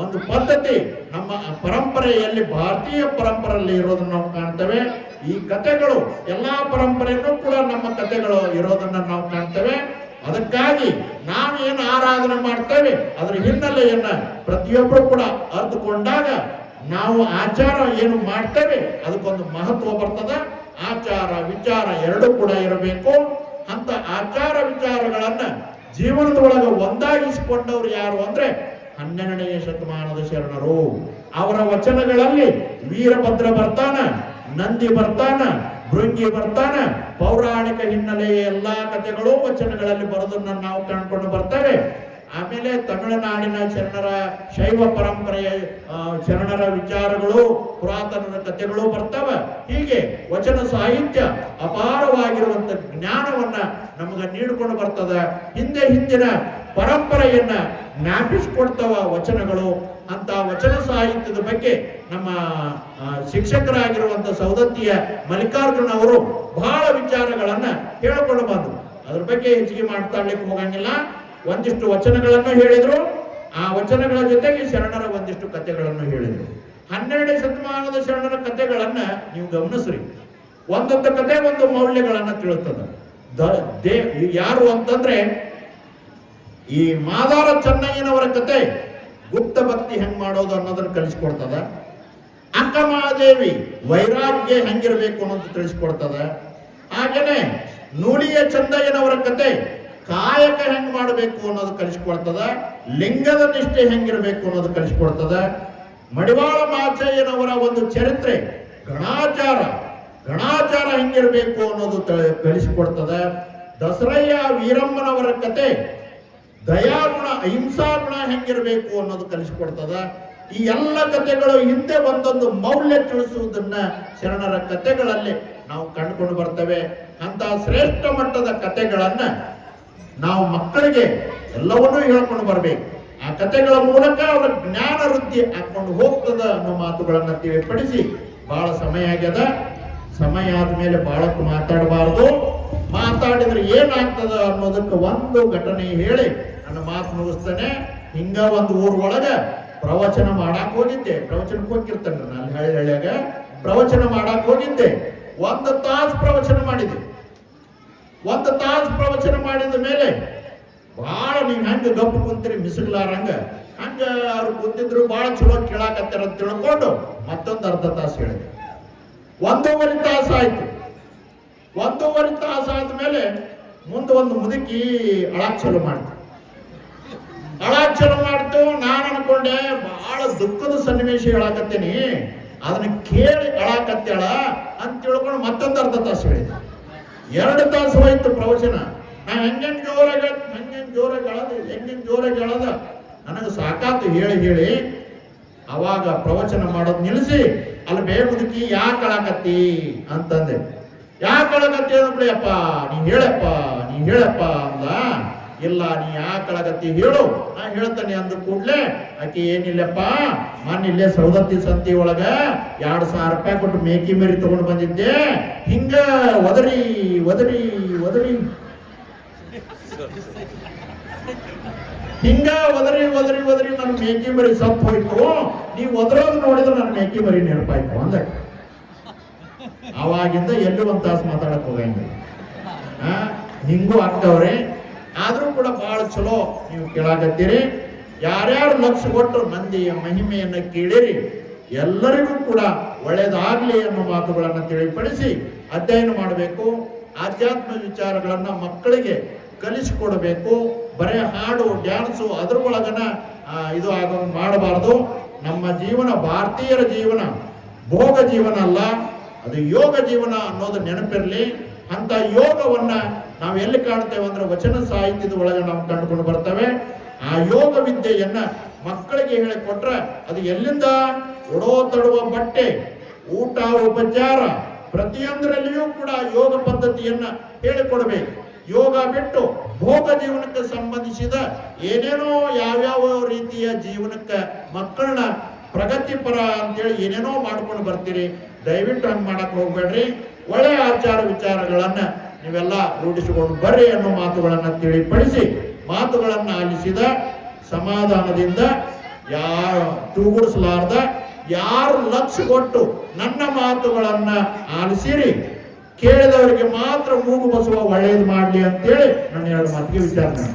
ಒಂದು ಪದ್ಧತಿ ನಮ್ಮ ಪರಂಪರೆಯಲ್ಲಿ, ಭಾರತೀಯ ಪರಂಪರೆಯಲ್ಲಿ ಇರೋದನ್ನ ನಾವು ಕಾಣ್ತೇವೆ. ಈ ಕಥೆಗಳು ಎಲ್ಲಾ ಪರಂಪರೆಯಲ್ಲೂ ಕೂಡ ನಮ್ಮ ಕಥೆಗಳು ಇರೋದನ್ನ ನಾವು ಕಾಣ್ತೇವೆ. ಅದಕ್ಕಾಗಿ ನಾವೇನು ಆರಾಧನೆ ಮಾಡ್ತೇವೆ ಅದರ ಹಿನ್ನೆಲೆಯನ್ನ ಪ್ರತಿಯೊಬ್ಬರು ಕೂಡ ಅರ್ಥಕೊಂಡಾಗ ನಾವು ಆಚಾರ ಏನು ಮಾಡ್ತೇವೆ ಅದಕ್ಕೊಂದು ಮಹತ್ವ ಬರ್ತದ. ಆಚಾರ ವಿಚಾರ ಎರಡೂ ಕೂಡ ಇರಬೇಕು. ಅಂತ ಆಚಾರ ವಿಚಾರಗಳನ್ನ ಜೀವನದೊಳಗೆ ಒಂದಾಗಿಸಿಕೊಂಡವರು ಯಾರು ಅಂದ್ರೆ 12ನೇ ಶತಮಾನದ ಶರಣರು. ಅವರ ವಚನಗಳಲ್ಲಿ ವೀರಭದ್ರ ಬರ್ತಾನ, ನಂದಿ ಬರ್ತಾನ, ಭೃಂಗಿ ಬರ್ತಾನ. ಪೌರಾಣಿಕ ಹಿನ್ನೆಲೆಯ ಎಲ್ಲಾ ಕಥೆಗಳು ವಚನಗಳಲ್ಲಿ ಬರೋದನ್ನ ನಾವು ಕಾಣ್ಕೊಂಡು ಬರ್ತೇವೆ. ಆಮೇಲೆ ತಮಿಳುನಾಡಿನ ಶರಣರ ಶೈವ ಪರಂಪರೆಯ ಶರಣರ ವಿಚಾರಗಳು, ಪುರಾತನದ ಕಥೆಗಳು ಬರ್ತವೆ. ಹೀಗೆ ವಚನ ಸಾಹಿತ್ಯ ಅಪಾರವಾಗಿರುವಂತ ಜ್ಞಾನವನ್ನ ನಮಗೆ ನೀಡಿಕೊಂಡು ಬರ್ತದೆ. ಹಿಂದಿನ ಪರಂಪರೆಯನ್ನ ಜ್ಞಾಪಿಸಿಕೊಡ್ತವ ವಚನಗಳು. ಅಂತ ವಚನ ಸಾಹಿತ್ಯದ ಬಗ್ಗೆ ನಮ್ಮ ಶಿಕ್ಷಕರಾಗಿರುವಂತ ಸೌದತ್ತಿಯ ಮಲ್ಲಿಕಾರ್ಜುನ ಅವರು ಬಹಳ ವಿಚಾರಗಳನ್ನ ಹೇಳಿಕೊಂಡು ಬಂದ್ರು. ಅದ್ರ ಬಗ್ಗೆ ಹೆಚ್ಚಿಗೆ ಮಾತಾಡ್ಲಿಕ್ಕೆ ಹೋಗಂಗಿಲ್ಲ. ಒಂದಿಷ್ಟು ವಚನಗಳನ್ನು ಹೇಳಿದ್ರು. ಆ ವಚನಗಳ ಜೊತೆಗೆ ಶರಣರ ಒಂದಿಷ್ಟು ಕಥೆಗಳನ್ನು ಹೇಳಿದ್ರು. 12ನೇ ಶತಮಾನದ ಶರಣರ ಕಥೆಗಳನ್ನ ನೀವು ಗಮನಿಸ್ರಿ. ಒಂದೊಂದು ಕಥೆ ಒಂದು ಮೌಲ್ಯಗಳನ್ನ ತಿಳಿಸ್ತದ. ಯಾರು ಅಂತಂದ್ರೆ ಈ ಮಾದಾರ ಚೆನ್ನಯ್ಯನವರ ಕತೆ ಗುಪ್ತ ಭಕ್ತಿ ಹೆಂಗ್ ಮಾಡೋದು ಅನ್ನೋದನ್ನ ಕಲಿಸ್ಕೊಡ್ತದ. ಅಕ್ಕಮಹಾದೇವಿ ವೈರಾಗ್ಯ ಹೆಂಗಿರ್ಬೇಕು ಅನ್ನೋದು ತಿಳಿಸ್ಕೊಡ್ತದ. ಹಾಗೇನೆ ನೂಲಿಯ ಚಂದಯ್ಯನವರ ಕತೆ ಕಾಯಕ ಹೆಂಗ್ ಮಾಡಬೇಕು ಅನ್ನೋದು ಕಲಿಸ್ಕೊಡ್ತದ. ಲಿಂಗದ ನಿಷ್ಠೆ ಹೆಂಗಿರ್ಬೇಕು ಅನ್ನೋದು ಕಲಿಸ್ಕೊಡ್ತದ. ಮಡಿವಾಳ ಮಾಚಯ್ಯನವರ ಒಂದು ಚರಿತ್ರೆ ಗಣಾಚಾರ ಹೆಂಗಿರ್ಬೇಕು ಅನ್ನೋದು ಕಲಿಸಿಕೊಡ್ತದ. ದಸರಯ್ಯ ವೀರಮ್ಮನವರ ಕತೆ ದಯಾಗುಣ ಅಹಿಂಸಾ ಗುಣ ಹೆಂಗಿರ್ಬೇಕು ಅನ್ನೋದು ಕಲಿಸಿಕೊಡ್ತದ. ಈ ಎಲ್ಲ ಕಥೆಗಳು ಹಿಂದೆ ಒಂದೊಂದು ಮೌಲ್ಯ ತಿಳಿಸುವುದನ್ನ ಶರಣರ ಕಥೆಗಳಲ್ಲಿ ನಾವು ಕಂಡುಕೊಂಡು ಬರ್ತೇವೆ. ಅಂತ ಶ್ರೇಷ್ಠ ಮಟ್ಟದ ಕಥೆಗಳನ್ನ ನಾವು ಮಕ್ಕಳಿಗೆ ಎಲ್ಲವನ್ನೂ ಹೇಳ್ಕೊಂಡು ಬರ್ಬೇಕು. ಆ ಕಥೆಗಳ ಮೂಲಕ ಅವರ ಜ್ಞಾನ ವೃದ್ಧಿ ಹಾಕೊಂಡು ಹೋಗ್ತದ ಅನ್ನೋ ಮಾತುಗಳನ್ನ ತಿಳಿಪಡಿಸಿ ಬಹಳ ಸಮಯ ಆಗ್ಯದ. ಸಮಯ ಆದ್ಮೇಲೆ ಬಹಳಕ್ಕೆ ಮಾತಾಡಬಾರ್ದು. ಮಾತಾಡಿದ್ರೆ ಏನಾಗ್ತದ ಅನ್ನೋದಕ್ಕೆ ಒಂದು ಘಟನೆ ಹೇಳಿ ನನ್ನ ಮಾತು ಮುಗಿಸ್ತೇನೆ. ಹಿಂಗ ಒಂದು ಊರೊಳಗ ಪ್ರವಚನ ಮಾಡಾಕ್ ಹೋಗಿದ್ದೆ. ಪ್ರವಚನಕ್ಕೆ ಹೋಗಿರ್ತೇನೆ ನಾನು ಹಳ್ಳಿಯಾಗ. ಪ್ರವಚನ ಮಾಡಾಕ್ ಹೋಗಿದ್ದೆ. 1 ತಾಸು ಪ್ರವಚನ ಮಾಡಿದೆ. 1 ತಾಸು ಪ್ರವಚನ ಮಾಡಿದ ಮೇಲೆ ಬಹಳ ನೀವ್ ಹೆಂಗ ಗಪ್ಪು ಕುಂತೀರಿ ಮಿಸಗ್ಲಾರಂಗ ಹಂಗ ಅವ್ರು ಕುಂತಿದ್ರು ಬಹಳ ಚಲೋ ಕೇಳಾಕತ್ತಾರ ಅಂತ ತಿಳ್ಕೊಂಡು ಮತ್ತೊಂದು ಅರ್ಧ ತಾಸು ಹೇಳಿದೆ. 1.5 ತಾಸು ಆಯ್ತು. 1.5 ತಾಸು ಆದ್ಮೇಲೆ ಮುಂದೆ ಒಂದು ಮುದುಕಿ ಅಳಾಕ್ ಚಲೋ ಮಾಡ್ತಾರೆ. ಅಳ ಚಲೋ ಮಾಡ್ತು. ನಾನು ಅನ್ಕೊಂಡೆ ಬಹಳ ದುಃಖದ ಸನ್ನಿವೇಶ ಹೇಳಾಕತ್ತೇನಿ, ಅದನ್ನ ಕೇಳಿ ಅಳಾಕತ್ತೇಳ ಅಂತ ತಿಳ್ಕೊಂಡು ಮತ್ತೊಂದು ಅರ್ಧ ತಾಸು ಹೇಳಿದ. 2 ತಾಸು ಹೋಯ್ತು ಪ್ರವಚನ. ನಾ ಹೆಂಗೆಂಗ್ ಜೋರಾಗಿ ಹೇಳದ ನನಗೆ ಸಾಕಾತು ಹೇಳಿ ಹೇಳಿ. ಅವಾಗ ಪ್ರವಚನ ಮಾಡೋದು ನಿಲ್ಲಿಸಿ, ಅಲ್ಲಿ ಬೇಗುದಕ್ಕಿ ಯಾಕೆ ಅಳಾಕತ್ತಿ ಅಂತಂದೆ. ಯಾಕೆ ಅಳಕತ್ತಿ ಅಂದ್ಬಿಡಿ, ಅಪ್ಪ ನೀ ಹೇಳಪ್ಪ ಅಂದ. ಇಲ್ಲ, ನೀ ಯಾಕೆ ಅಳಕತ್ತಿ ಹೇಳು, ನಾ ಹೇಳ್ತಾನೆ ಅಂದ ಕೂಡ್ಲೆ ಆಕೆ ಏನಿಲ್ಲಪ್ಪ, ಇಲ್ಲೇ ಸೌದತ್ತಿ ಸಂತಿ ಒಳಗ 2,000 ರೂಪಾಯಿ ಕೊಟ್ಟು ಮೇಕಿ ಮರಿ ತಗೊಂಡು ಬಂದಿದ್ದೆ, ಹಿಂಗ ಒದರಿ ನನ್ನ ಮೇಕಿ ಮರಿ ಸತ್ತು ಹೋಯ್ತು, ನೀವು ಒದರೋದು ನೋಡಿದ್ರೆ ನನ್ನ ಮೇಕಿ ಮರಿ ನೆನಪಾಯ್ತು ಅಂದ. ಅವಾಗಿಂದ ಎಲ್ಲೂ 1 ತಾಸು ಮಾತಾಡಕ್ ಹೋಗಂಗಿಲ್ಲ. ಹಿಂಗೂ ಆಗ್ತಾವ್ರೆ. ಆದ್ರೂ ಕೂಡ ಬಹಳ ಚಲೋ ನೀವು ಕೇಳಾಕತ್ತೀರಿ. ಯಾರ್ಯಾರು ಲಕ್ಷ ಕೊಟ್ಟು ನಂದಿಯ ಮಹಿಮೆಯನ್ನ ಕೇಳಿರಿ, ಎಲ್ಲರಿಗೂ ಕೂಡ ಒಳ್ಳೇದಾಗ್ಲಿ ಅನ್ನೋ ಮಾತುಗಳನ್ನ ತಿಳಿಪಡಿಸಿ ಅಧ್ಯಯನ ಮಾಡಬೇಕು. ಆಧ್ಯಾತ್ಮ ವಿಚಾರಗಳನ್ನ ಮಕ್ಕಳಿಗೆ ಕಲಿಸಿಕೊಡಬೇಕು. ಬರೇ ಹಾಡು ಡ್ಯಾನ್ಸು ಅದ್ರ ಒಳಗನ ಇದು ಆಗೋಂಗ್ ಮಾಡಬಾರ್ದು. ನಮ್ಮ ಜೀವನ, ಭಾರತೀಯರ ಜೀವನ ಭೋಗ ಜೀವನ ಅಲ್ಲ, ಅದು ಯೋಗ ಜೀವನ ಅನ್ನೋದು ನೆನಪಿರಲಿ. ಅಂತ ಯೋಗವನ್ನ ನಾವು ಎಲ್ಲಿ ಕಾಣ್ತೇವೆ ಅಂದ್ರೆ ವಚನ ಸಾಹಿತ್ಯದ ಒಳಗೆ ನಾವು ಕಂಡುಕೊಂಡು ಬರ್ತೇವೆ. ಆ ಯೋಗ ವಿದ್ಯೆಯನ್ನ ಮಕ್ಕಳಿಗೆ ಹೇಳಿಕೊಟ್ರೆ ಅದು ಎಲ್ಲಿಂದ, ಉಡೋ ತಡುವ ಬಟ್ಟೆ, ಊಟ ಉಪಚಾರ ಪ್ರತಿಯೊಂದರಲ್ಲಿಯೂ ಕೂಡ ಯೋಗ ಪದ್ಧತಿಯನ್ನ ಹೇಳಿಕೊಡ್ಬೇಕು. ಯೋಗ ಬಿಟ್ಟು ಭೋಗ ಜೀವನಕ್ಕೆ ಸಂಬಂಧಿಸಿದ ಏನೇನೋ ಯಾವ್ಯಾವ ರೀತಿಯ ಜೀವನಕ್ಕೆ ಮಕ್ಕಳನ್ನ ಪ್ರಗತಿಪರ ಅಂತೇಳಿ ಏನೇನೋ ಮಾಡ್ಕೊಂಡು ಬರ್ತೀರಿ. ದಯವಿಟ್ಟು ಹಂಗೆ ಮಾಡಕ್ ಹೋಗ್ಬೇಡ್ರಿ. ಒಳ್ಳೆಯ ಆಚಾರ ವಿಚಾರಗಳನ್ನ ನೀವೆಲ್ಲ ರೂಢಿಸಿಕೊಂಡು ಬರ್ರಿ ಅನ್ನೋ ಮಾತುಗಳನ್ನ ತಿಳಿಪಡಿಸಿ, ಮಾತುಗಳನ್ನ ಆಲಿಸಿದ ಸಮಾಧಾನದಿಂದ, ಯಾರು ತೂಗುಡಿಸಲಾರ್ದ, ಯಾರು ಲಕ್ಷ ಕೊಟ್ಟು ನನ್ನ ಮಾತುಗಳನ್ನ ಆಲಿಸಿರಿ, ಕೇಳಿದವರಿಗೆ ಮಾತ್ರ ಮೂಗು ಬಸುವ ಒಳ್ಳೇದು ಮಾಡ್ಲಿ ಅಂತೇಳಿ ನನ್ನ 2 ಮಾತಿಗೆ ವಿಚಾರ ಮಾಡಿ.